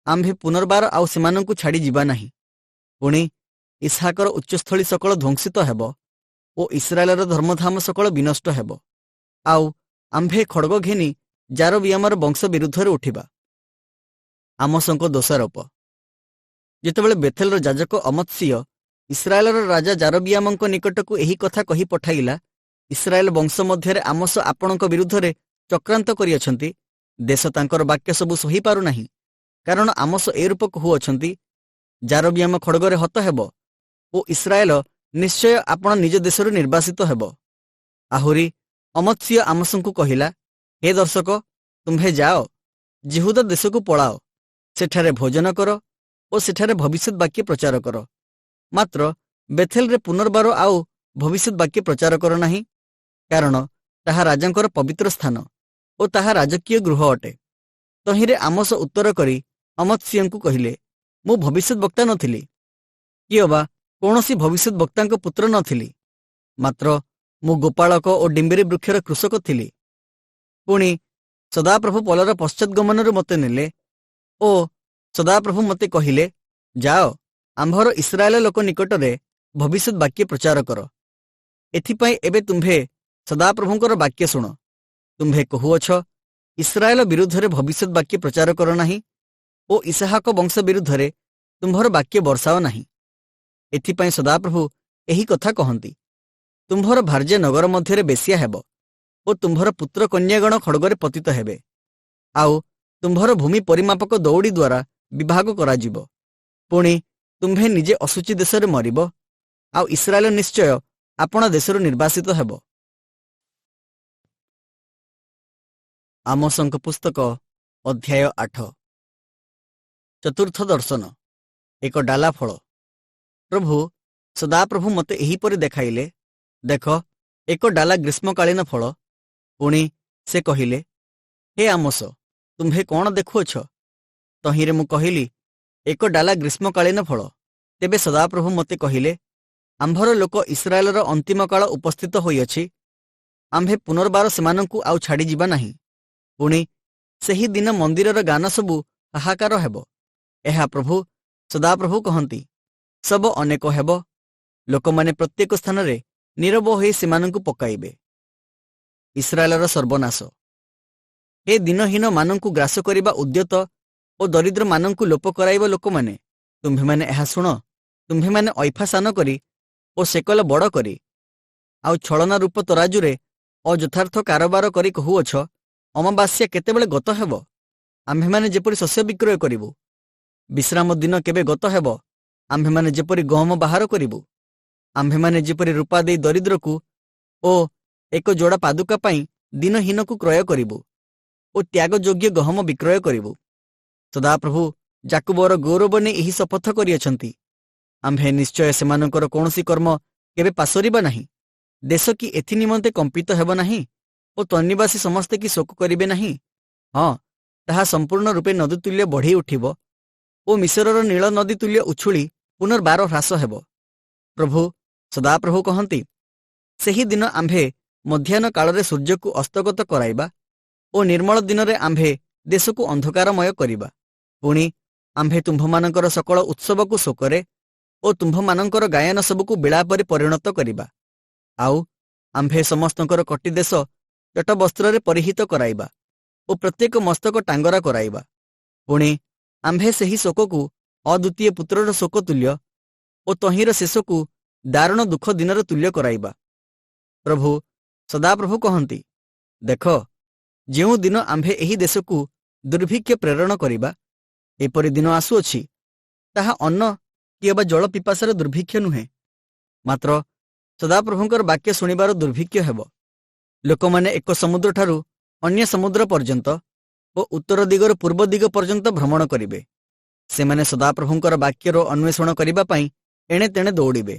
ଆମ୍ଭେ ପୁନର୍ବାର ଆଉ ସେମାନଙ୍କୁ ଛାଡ଼ି ଯିବା ନାହିଁ। ପୁଣି ଇସ୍ହାକର ଉଚ୍ଚସ୍ଥଳୀ ସକଳ ଧ୍ୱଂସିତ ହେବ ଓ ଇସ୍ରାଏଲର ଧର୍ମଧାମ ସକଳ ବିନଷ୍ଟ ହେବ। ଆଉ ଆମ୍ଭେ ଖଡ଼ଗ ଘେନି ଜାରବିୟାମର ବଂଶ ବିରୁଦ୍ଧରେ ଉଠିବା। ଆମୋସଙ୍କ ଦୋଷାରୋପ। ଯେତେବେଳେ ବେଥେଲର ଯାଜକ ଅମତ୍ସିୟ ଇସ୍ରାଏଲର ରାଜା ଜାରବିୟାମଙ୍କ ନିକଟକୁ ଏହି କଥା କହି ପଠାଇଲା, ଇସ୍ରାଏଲ ବଂଶ ମଧ୍ୟରେ ଆମୋସ ଆପଣଙ୍କ ବିରୁଦ୍ଧରେ ଚକ୍ରାନ୍ତ କରିଅଛନ୍ତି, ଦେଶ ତାଙ୍କର ବାକ୍ୟ ସବୁ ସହିପାରୁନାହିଁ। କାରଣ ଆମୋସ ଏ ରୂପ କହୁଅଛନ୍ତି, ଜାରବିୟାମ ଖଡ଼ଗରେ ହତ ହେବ ଓ ଇସ୍ରାଏଲ ନିଶ୍ଚୟ ଆପଣ ନିଜ ଦେଶରୁ ନିର୍ବାସିତ ହେବ। ଆହୁରି ଅମତ୍ସିୟ ଆମୋସଙ୍କୁ କହିଲା, ହେ ଦର୍ଶକ, ତୁମ୍ଭେ ଯାଅ, ଜିହୁଦା ଦେଶକୁ ପଳାଅ, ସେଠାରେ ଭୋଜନ କର ଓ ସେଠାରେ ଭବିଷ୍ୟତ ବାକ୍ୟ ପ୍ରଚାର କର। ମାତ୍ର ବେଥେଲରେ ପୁନର୍ବାର ଆଉ ଭବିଷ୍ୟତ ବାକ୍ୟ ପ୍ରଚାର କର ନାହିଁ, କାରଣ ତାହା ରାଜାଙ୍କର ପବିତ୍ର ସ୍ଥାନ ଓ ତାହା ରାଜକୀୟ ଗୃହ ଅଟେ। ତହିଁରେ ଆମୋସ ଉତ୍ତର କରି ଅମତ୍ସିୟଙ୍କୁ କହିଲେ, ମୁଁ ଭବିଷ୍ୟତ ବକ୍ତା ନଥିଲି, କି ଅବା କୌଣସି ଭବିଷ୍ୟତ ବକ୍ତାଙ୍କ ପୁତ୍ର ନଥିଲି, ମାତ୍ର ମୁଁ ଗୋପାଳକ ଓ ଡିମ୍ବିରି ବୃକ୍ଷର କୃଷକ ଥିଲି। ପୁଣି ସଦାପ୍ରଭୁ ପଲର ପଶ୍ଚାତଗମନରୁ ମୋତେ ନେଲେ ଓ ସଦାପ୍ରଭୁ ମୋତେ କହିଲେ, ଯାଅ, ଆମ୍ଭର ଇସ୍ରାଏଲ ଲୋକ ନିକଟରେ ଭବିଷ୍ୟତ ବାକ୍ୟ ପ୍ରଚାର କର। ଏଥିପାଇଁ ଏବେ ତୁମ୍ଭେ ସଦାପ୍ରଭୁଙ୍କର ବାକ୍ୟ ଶୁଣ। ତୁମ୍ଭେ କହୁଅଛ, ଇସ୍ରାଏଲ ବିରୁଦ୍ଧରେ ଭବିଷ୍ୟତ ବାକ୍ୟ ପ୍ରଚାର କର ନାହିଁ ଓ ଇସହାକ ବଂଶ ବିରୁଦ୍ଧରେ ତୁମ୍ଭର ବାକ୍ୟ ବର୍ଷାଅ ନାହିଁ। ଏଥିପାଇଁ ସଦାପ୍ରଭୁ ଏହି କଥା କହନ୍ତି, ତୁମ୍ଭର ଭାର୍ଯ୍ୟ ନଗର ମଧ୍ୟରେ ବେଶ୍ୟା ହେବ ଓ ତୁମ୍ଭର ପୁତ୍ର କନ୍ୟାଗଣ ଖଡ଼ଗରେ ପତିତ ହେବେ। ଆଉ ତୁମ୍ଭର ଭୂମି ପରିମାପକ ଦଉଡ଼ି ଦ୍ୱାରା ବିଭାଗ କରାଯିବ। ପୁଣି ତୁମ୍ଭେ ନିଜେ ଅଶୁଚି ଦେଶରେ ମରିବ, ଆଉ ଇସ୍ରାଏଲ ନିଶ୍ଚୟ ଆପଣା ଦେଶରୁ ନିର୍ବାସିତ ହେବ। ଆମୋସଙ୍କ ପୁସ୍ତକ ଅଧ୍ୟାୟ 8। ଚତୁର୍ଥ ଦର୍ଶନ। ଏକ ଡାଲା ଫଳ। ପ୍ରଭୁ ସଦାପ୍ରଭୁ ମୋତେ ଏହିପରି ଦେଖାଇଲେ, ଦେଖ, ଏକ ଡାଲା ଗ୍ରୀଷ୍ମକାଳୀନ ଫଳ। ପୁଣି ସେ କହିଲେ, ହେ ଆମୋସ, ତୁମ୍ଭେ କ'ଣ ଦେଖୁଅଛ? ତହିଁରେ ମୁଁ କହିଲି, ଏକ ଡାଲା ଗ୍ରୀଷ୍ମକାଳୀନ ଫଳ। ତେବେ ସଦାପ୍ରଭୁ ମୋତେ କହିଲେ, ଆମ୍ଭର ଲୋକ ଇସ୍ରାଏଲର ଅନ୍ତିମ କାଳ ଉପସ୍ଥିତ ହୋଇଅଛି। ଆମ୍ଭେ ପୁନର୍ବାର ସେମାନଙ୍କୁ ଆଉ ଛାଡ଼ିଯିବା ନାହିଁ। ପୁଣି ସେହି ଦିନ ମନ୍ଦିରର ଗାନ ସବୁ ହାହାକାର ହେବ। ଏହା ପ୍ରଭୁ ସଦାପ୍ରଭୁ କହନ୍ତି। ଶବ ଅନେକ ହେବ ଲୋକମାନେ ପ୍ରତ୍ୟେକ ସ୍ଥାନରେ ନୀରବ ହୋଇ ସେମାନଙ୍କୁ ପକାଇବେ। ଇସ୍ରାଏଲର ସର୍ବନାଶ। ଏ ଦିନହୀନ ମାନଙ୍କୁ ଗ୍ରାସ କରିବା ଉଦ୍ୟତ ଓ ଦରିଦ୍ରମାନଙ୍କୁ ଲୋପ କରାଇବା ଲୋକମାନେ, ତୁମ୍ଭେମାନେ ଏହା ଶୁଣ। ତୁମ୍ଭେମାନେ ଅଇଫା ସାନ କରି ଓ ସେକଲ ବଡ଼ କରି ଆଉ ଛଳନା ରୂପ ତରାଜୁରେ ଅଯଥାର୍ଥ କାରବାର କରି କହୁଅଛ, ଅମାବାସ୍ୟା କେତେବେଳେ ଗତ ହେବ? ଆମ୍ଭେମାନେ ଯେପରି ଶସ୍ୟ ବିକ୍ରୟ କରିବୁ। ବିଶ୍ରାମ ଦିନ କେବେ ଗତ ହେବ? ଆମ୍ଭେମାନେ ଯେପରି ଗହମ ବାହାର କରିବୁ। ଆମ୍ଭେମାନେ ଯେପରି ରୂପା ଦେଇ ଦରିଦ୍ରକୁ ଓ ଏକ ଯୋଡ଼ା ପାଦୁକା ପାଇଁ ଦିନହୀନକୁ କ୍ରୟ କରିବୁ ଓ ତ୍ୟାଗଯୋଗ୍ୟ ଗହମ ବିକ୍ରୟ କରିବୁ। ସଦାପ୍ରଭୁ ଯାକୁବର ଗୌରବ ନେଇ ଏହି ଶପଥ କରିଅଛନ୍ତି, ଆମ୍ଭେ ନିଶ୍ଚୟ ସେମାନଙ୍କର କୌଣସି କର୍ମ କେବେ ପାସରିବା ନାହିଁ। ଦେଶ କି ଏଥି ନିମନ୍ତେ କମ୍ପିତ ହେବ ନାହିଁ ଓ ତନ୍ନିବାସୀ ସମସ୍ତେ କି ଶୋକ କରିବେ ନାହିଁ? ହଁ, ତାହା ସମ୍ପୂର୍ଣ୍ଣ ରୂପେ ନଦୀ ତୁଲ୍ୟ ବଢ଼ି ଉଠିବ ଓ ମିଶରର ନୀଳ ନଦୀ ତୁଲ୍ୟ ଉଛୁଳି ପୁନର୍ବାର ହ୍ରାସ ହେବ। ପ୍ରଭୁ ସଦାପ୍ରଭୁ କହନ୍ତି, ସେହି ଦିନ ଆମ୍ଭେ ମଧ୍ୟାହ୍ନ କାଳରେ ସୂର୍ଯ୍ୟକୁ ଅସ୍ତଗତ କରାଇବା ଓ ନିର୍ମଳ ଦିନରେ ଆମ୍ଭେ ଦେଶକୁ ଅନ୍ଧକାରମୟ କରିବା। ପୁଣି ଆମ୍ଭେ ତୁମ୍ଭମାନଙ୍କର ସକଳ ଉତ୍ସବକୁ ଶୋକରେ ଓ ତୁମ୍ଭମାନଙ୍କର ଗାୟନ ସବୁକୁ ବିଳାପରେ ପରିଣତ କରିବା। ଆଉ ଆମ୍ଭେ ସମସ୍ତଙ୍କର କଟି ଦେଶ ଚଟବସ୍ତ୍ରରେ ପରିହିତ କରାଇବା ଓ ପ୍ରତ୍ୟେକ ମସ୍ତକ ଟାଙ୍ଗରା କରାଇବା। ପୁଣି ଆମ୍ଭେ ସେହି ଶୋକକୁ ଅଦ୍ୱିତୀୟ ପୁତ୍ରର ଶୋକ ତୁଲ୍ୟ ଓ ତହିଁର ଶେଷକୁ ଦାରୁଣ ଦୁଃଖ ଦିନର ତୁଲ୍ୟ କରାଇବା। ପ୍ରଭୁ ସଦାପ୍ରଭୁ କହନ୍ତି, ଦେଖ, ଯେଉଁ ଦିନ ଆମ୍ଭେ ଏହି ଦେଶକୁ ଦୁର୍ଭିକ୍ଷ ପ୍ରେରଣ କରିବା, ଏପରି ଦିନ ଆସୁଅଛି, ତାହା ଅନ୍ନ କିମ୍ବା ଜଳ ପିପାସାର ଦୁର୍ଭିକ୍ଷ ନୁହେଁ, ମାତ୍ର ସଦାପ୍ରଭୁଙ୍କର ବାକ୍ୟ ଶୁଣିବାର ଦୁର୍ଭିକ୍ଷ ହେବ। ଲୋକମାନେ ଏକ ସମୁଦ୍ରଠାରୁ ଅନ୍ୟ ସମୁଦ୍ର ପର୍ଯ୍ୟନ୍ତ ଓ ଉତ୍ତର ଦିଗରୁ ପୂର୍ବ ଦିଗ ପର୍ଯ୍ୟନ୍ତ ଭ୍ରମଣ କରିବେ। ସେମାନେ ସଦାପ୍ରଭୁଙ୍କର ବାକ୍ୟର ଅନ୍ୱେଷଣ କରିବା ପାଇଁ ଏଣେ ତେଣେ ଦୌଡ଼ିବେ,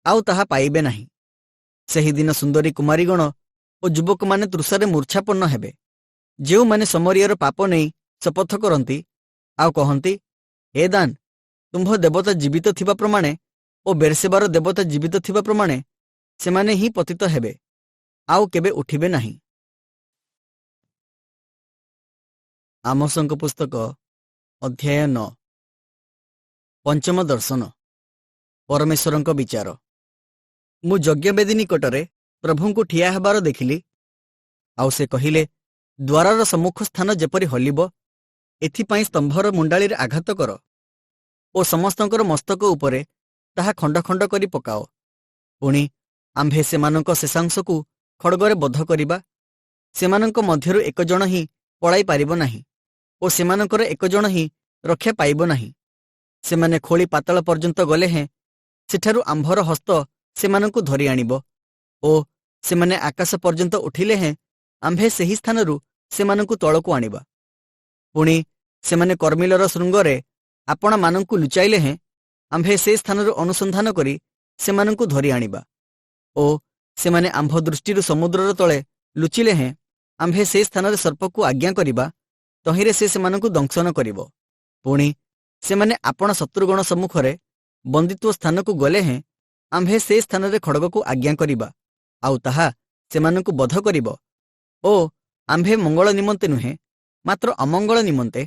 ଆଉ ତାହା ପାଇବେ ନାହିଁ। ସେହିଦିନ ସୁନ୍ଦରୀ କୁମାରୀଗଣ ଓ ଯୁବକମାନେ ତୃଷାରେ ମୂର୍ଚ୍ଛାପନ୍ନ ହେବେ, ଯେଉଁମାନେ ସମରିୟର ପାପ ନେଇ ଶପଥ କରନ୍ତି ଆଉ କହନ୍ତି, ହେ ଦାନ, ତୁମ୍ଭ ଦେବତା ଜୀବିତ ଥିବା ପ୍ରମାଣେ ଓ ବେର୍ସେବାର ଦେବତା ଜୀବିତ ଥିବା ପ୍ରମାଣେ ସେମାନେ ହିଁ ପତିତ ହେବେ, ଆଉ କେବେ ଉଠିବେ ନାହିଁ। ଆମୋସଙ୍କ ପୁସ୍ତକ ଅଧ୍ୟାୟ 9। ପଞ୍ଚମ ଦର୍ଶନ। ପରମେଶ୍ୱରଙ୍କ ବିଚାର। ମୁଁ ଯଜ୍ଞବେଦୀ ନିକଟରେ ପ୍ରଭୁଙ୍କୁ ଠିଆ ହେବାର ଦେଖିଲି, ଆଉ ସେ କହିଲେ, ଦ୍ୱାରର ସମ୍ମୁଖ ସ୍ଥାନ ଯେପରି ହଲିବ, ଏଥିପାଇଁ ସ୍ତମ୍ଭର ମୁଣ୍ଡାଳିରେ ଆଘାତ କର ଓ ସମସ୍ତଙ୍କର ମସ୍ତକ ଉପରେ ତାହା ଖଣ୍ଡ ଖଣ୍ଡ କରି ପକାଅ। ପୁଣି ଆମ୍ଭେ ସେମାନଙ୍କ ଶେଷାଂଶକୁ ଖଡ଼ଗରେ ବଧ କରିବା। ସେମାନଙ୍କ ମଧ୍ୟରୁ ଏକ ଜଣ ହିଁ ପଳାଇ ପାରିବ ନାହିଁ ଓ ସେମାନଙ୍କର ଏକ ଜଣ ହିଁ ରକ୍ଷା ପାଇବ ନାହିଁ। ସେମାନେ ଖୋଳି ପାତାଳ ପର୍ଯ୍ୟନ୍ତ ଗଲେ ହେଁ ସେଠାରୁ ଆମ୍ଭର ହସ୍ତ ସେମାନଙ୍କୁ ଧରି ଆଣିବ ଓ ସେମାନେ ଆକାଶ ପର୍ଯ୍ୟନ୍ତ ଉଠିଲେ ହେଁ ଆମ୍ଭେ ସେହି ସ୍ଥାନରୁ ସେମାନଙ୍କୁ ତଳକୁ ଆଣିବା। ପୁଣି ସେମାନେ କର୍ମିଲର ଶୃଙ୍ଗରେ ଆପଣମାନଙ୍କୁ ଲୁଚାଇଲେ ହେଁ ଆମ୍ଭେ ସେ ସ୍ଥାନରୁ ଅନୁସନ୍ଧାନ କରି ସେମାନଙ୍କୁ ଧରି ଆଣିବା ଓ ସେମାନେ ଆମ୍ଭ ଦୃଷ୍ଟିରୁ ସମୁଦ୍ରର ତଳେ ଲୁଚିଲେ ହେଁ ଆମ୍ଭେ ସେ ସ୍ଥାନରେ ସର୍ପକୁ ଆଜ୍ଞା କରିବା, ତହିଁରେ ସେ ସେମାନଙ୍କୁ ଦଂଶନ କରିବ। ପୁଣି ସେମାନେ ଆପଣା ଶତ୍ରୁଗଣ ସମ୍ମୁଖରେ ବନ୍ଦିତ୍ୱ ସ୍ଥାନକୁ ଗଲେ ହେଁ ଆମ୍ଭେ ସେ ସ୍ଥାନରେ ଖଡ଼ଗକୁ ଆଜ୍ଞା କରିବା, ଆଉ ତାହା ସେମାନଙ୍କୁ ବଧ କରିବ ଓ ଆମ୍ଭେ ମଙ୍ଗଳ ନିମନ୍ତେ ନୁହେଁ, ମାତ୍ର ଅମଙ୍ଗଳ ନିମନ୍ତେ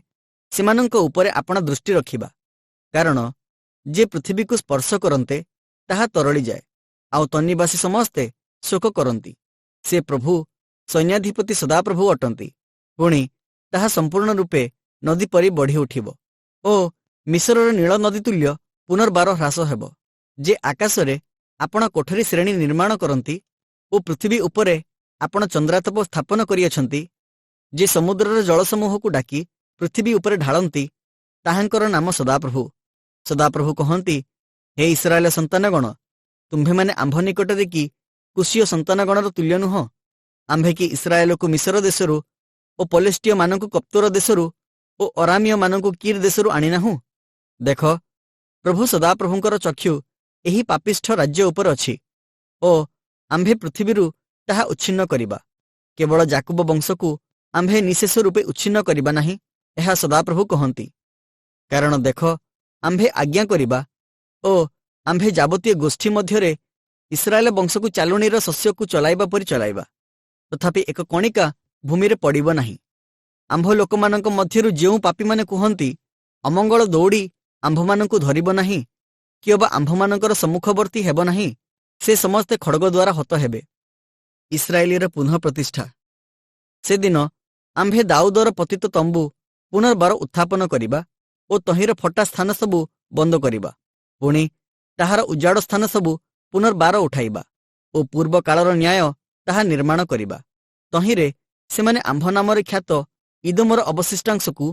ସେମାନଙ୍କ ଉପରେ ଆପଣା ଦୃଷ୍ଟି ରଖିବା। କାରଣ ଯେ ପୃଥିବୀକୁ ସ୍ପର୍ଶ କରନ୍ତେ ତାହା ତରଳିଯାଏ, ଆଉ ତନ୍ନିବାସୀ ସମସ୍ତେ ଶୋକ କରନ୍ତି। ସେ ପ୍ରଭୁ ସୈନ୍ୟାଧିପତି ସଦାପ୍ରଭୁ ଅଟନ୍ତି। ପୁଣି ତାହା ସମ୍ପୂର୍ଣ୍ଣ ରୂପେ ନଦୀ ପରି ବଢ଼ି ଉଠିବ ଓ ମିଶରର ନୀଳ ନଦୀ ତୁଲ୍ୟ ପୁନର୍ବାର ହ୍ରାସ ହେବ। ଯେ ଆକାଶରେ ଆପଣ କୋଠରୀ ଶ୍ରେଣୀ ନିର୍ମାଣ କରନ୍ତି ଓ ପୃଥିବୀ ଉପରେ ଆପଣ ଚନ୍ଦ୍ରାତପ ସ୍ଥାପନ କରିଅଛନ୍ତି, ଯେ ସମୁଦ୍ରର ଜଳସମୂହକୁ ଡାକି ପୃଥିବୀ ଉପରେ ଢାଳନ୍ତି, ତାହାଙ୍କର ନାମ ସଦାପ୍ରଭୁ। ସଦାପ୍ରଭୁ କହନ୍ତି, ହେ ଇସ୍ରାଏଲ ସନ୍ତାନଗଣ, ତୁମ୍ଭେମାନେ ଆମ୍ଭ ନିକଟରେ କି କୁଶୀୟ ସନ୍ତାନଗଣର ତୁଲ୍ୟ ନୁହଁ? ଆମ୍ଭେ କି ଇସ୍ରାଏଲକୁ ମିଶର ଦେଶରୁ ଓ ପଲେଷ୍ଟିୟମାନଙ୍କୁ କପ୍ତୋର ଦେଶରୁ ଓ ଅରାମୀୟମାନଙ୍କୁ କିର୍ ଦେଶରୁ ଆଣିନାହୁଁ? ଦେଖ, ପ୍ରଭୁ ସଦାପ୍ରଭୁଙ୍କର ଚକ୍ଷୁ ଏହି ପାପିଷ୍ଠ ରାଜ୍ୟ ଉପରେ ଅଛି ଓ ଆମ୍ଭେ ପୃଥିବୀରୁ ତାହା ଉଚ୍ଛିନ୍ନ କରିବା। କେବଳ ଯାକୁବ ବଂଶକୁ ଆମ୍ଭେ ନିଶେଷ ରୂପେ ଉଚ୍ଛିନ୍ନ କରିବା ନାହିଁ, ଏହା ସଦାପ୍ରଭୁ କହନ୍ତି। କାରଣ ଦେଖ, ଆମ୍ଭେ ଆଜ୍ଞା କରିବା ଓ ଆମ୍ଭେ ଯାବତୀୟ ଗୋଷ୍ଠୀ ମଧ୍ୟରେ ଇସ୍ରାଏଲ ବଂଶକୁ ଚାଲୁଣୀର ଶସ୍ୟକୁ ଚଲାଇବା ପରି ଚଲାଇବା, ତଥାପି ଏକ କଣିକା ଭୂମିରେ ପଡ଼ିବ ନାହିଁ। ଆମ୍ଭ ଲୋକମାନଙ୍କ ମଧ୍ୟରୁ ଯେଉଁ ପାପୀମାନେ କୁହନ୍ତି, ଅମଙ୍ଗଳ ଦୌଡ଼ି ଆମ୍ଭମାନଙ୍କୁ ଧରିବ ନାହିଁ, କିଏ ବା ଆମ୍ଭମାନଙ୍କର ସମ୍ମୁଖବର୍ତ୍ତୀ ହେବ ନାହିଁ, ସେ ସମସ୍ତେ ଖଡ଼ଗ ଦ୍ୱାରା ହତ ହେବେ। ଇସ୍ରାଏଲର ପୁନଃ ପ୍ରତିଷ୍ଠା। ସେଦିନ ଆମ୍ଭେ ଦାଉଦର ପତିତ ତମ୍ବୁ ପୁନର୍ବାର ଉତ୍ଥାପନ କରିବା ଓ ତହିଁର ଫଟା ସ୍ଥାନ ସବୁ ବନ୍ଦ କରିବା, ପୁଣି ତାହାର ଉଜାଡ଼ ସ୍ଥାନ ସବୁ ପୁନର୍ବାର ଉଠାଇବା ଓ ପୂର୍ବ କାଳର ନ୍ୟାୟ ତାହା ନିର୍ମାଣ କରିବା। ତହିଁରେ ସେମାନେ ଆମ୍ଭ ନାମରେ ଖ୍ୟାତ ଇଦୋମର ଅବଶିଷ୍ଟାଂଶକୁ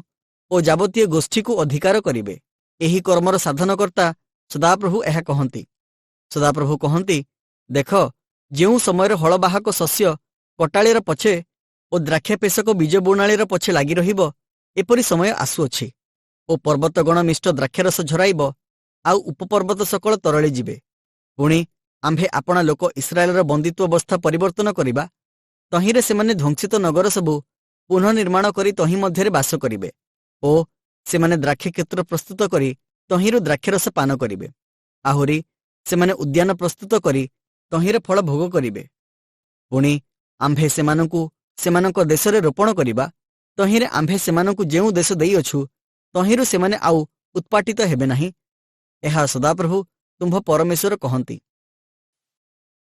ଓ ଯାବତୀୟ ଗୋଷ୍ଠୀକୁ ଅଧିକାର କରିବେ। ଏହି କର୍ମର ସାଧନକର୍ତ୍ତା ସଦାପ୍ରଭୁ ଏହା କହନ୍ତି। ସଦାପ୍ରଭୁ କହନ୍ତି, ଦେଖ, ଯେଉଁ ସମୟରେ ହଳବାହକ ଶସ୍ୟ ପଟାଳିର ପଛେ ଓ ଦ୍ରାକ୍ଷାପେଷକ ବୀଜ ବୁଣାଳିର ପଛେ ଲାଗି ରହିବ, ଏପରି ସମୟ ଆସୁଅଛି। ଓ ପର୍ବତଗଣ ମିଷ୍ଟ ଦ୍ରାକ୍ଷାରସ ଝରାଇବ, ଆଉ ଉପପର୍ବତ ସକଳ ତରଳି ଯିବେ। ପୁଣି ଆମ୍ଭେ ଆପଣା ଲୋକ ଇସ୍ରାଏଲର ବନ୍ଦିତ୍ୱ ଅବସ୍ଥା ପରିବର୍ତ୍ତନ କରିବା। ତହିଁରେ ସେମାନେ ଧ୍ୱଂସିତ ନଗର ସବୁ ପୁନଃ ନିର୍ମାଣ କରି ତହିଁ ମଧ୍ୟରେ ବାସ କରିବେ ଓ ସେମାନେ ଦ୍ରାକ୍ଷକ୍ଷେତ୍ର ପ୍ରସ୍ତୁତ କରି ତହିଁରୁ ଦ୍ରାକ୍ଷାରସ ପାନ କରିବେ। ଆହୁରି ସେମାନେ ଉଦ୍ୟାନ ପ୍ରସ୍ତୁତ କରି ତହିଁର ଫଳ ଭୋଗ କରିବେ। ପୁଣି ଆମ୍ଭେ ସେମାନଙ୍କୁ ସେମାନଙ୍କ ଦେଶରେ ରୋପଣ କରିବା। ତହିଁରେ ଆମ୍ଭେ ସେମାନଙ୍କୁ ଯେଉଁ ଦେଶ ଦେଇଅଛୁ, ତହିଁରୁ ସେମାନେ ଆଉ ଉତ୍ପାଟିତ ହେବେ ନାହିଁ। ଏହା ସଦାପ୍ରଭୁ ତୁମ୍ଭ ପରମେଶ୍ୱର କହନ୍ତି।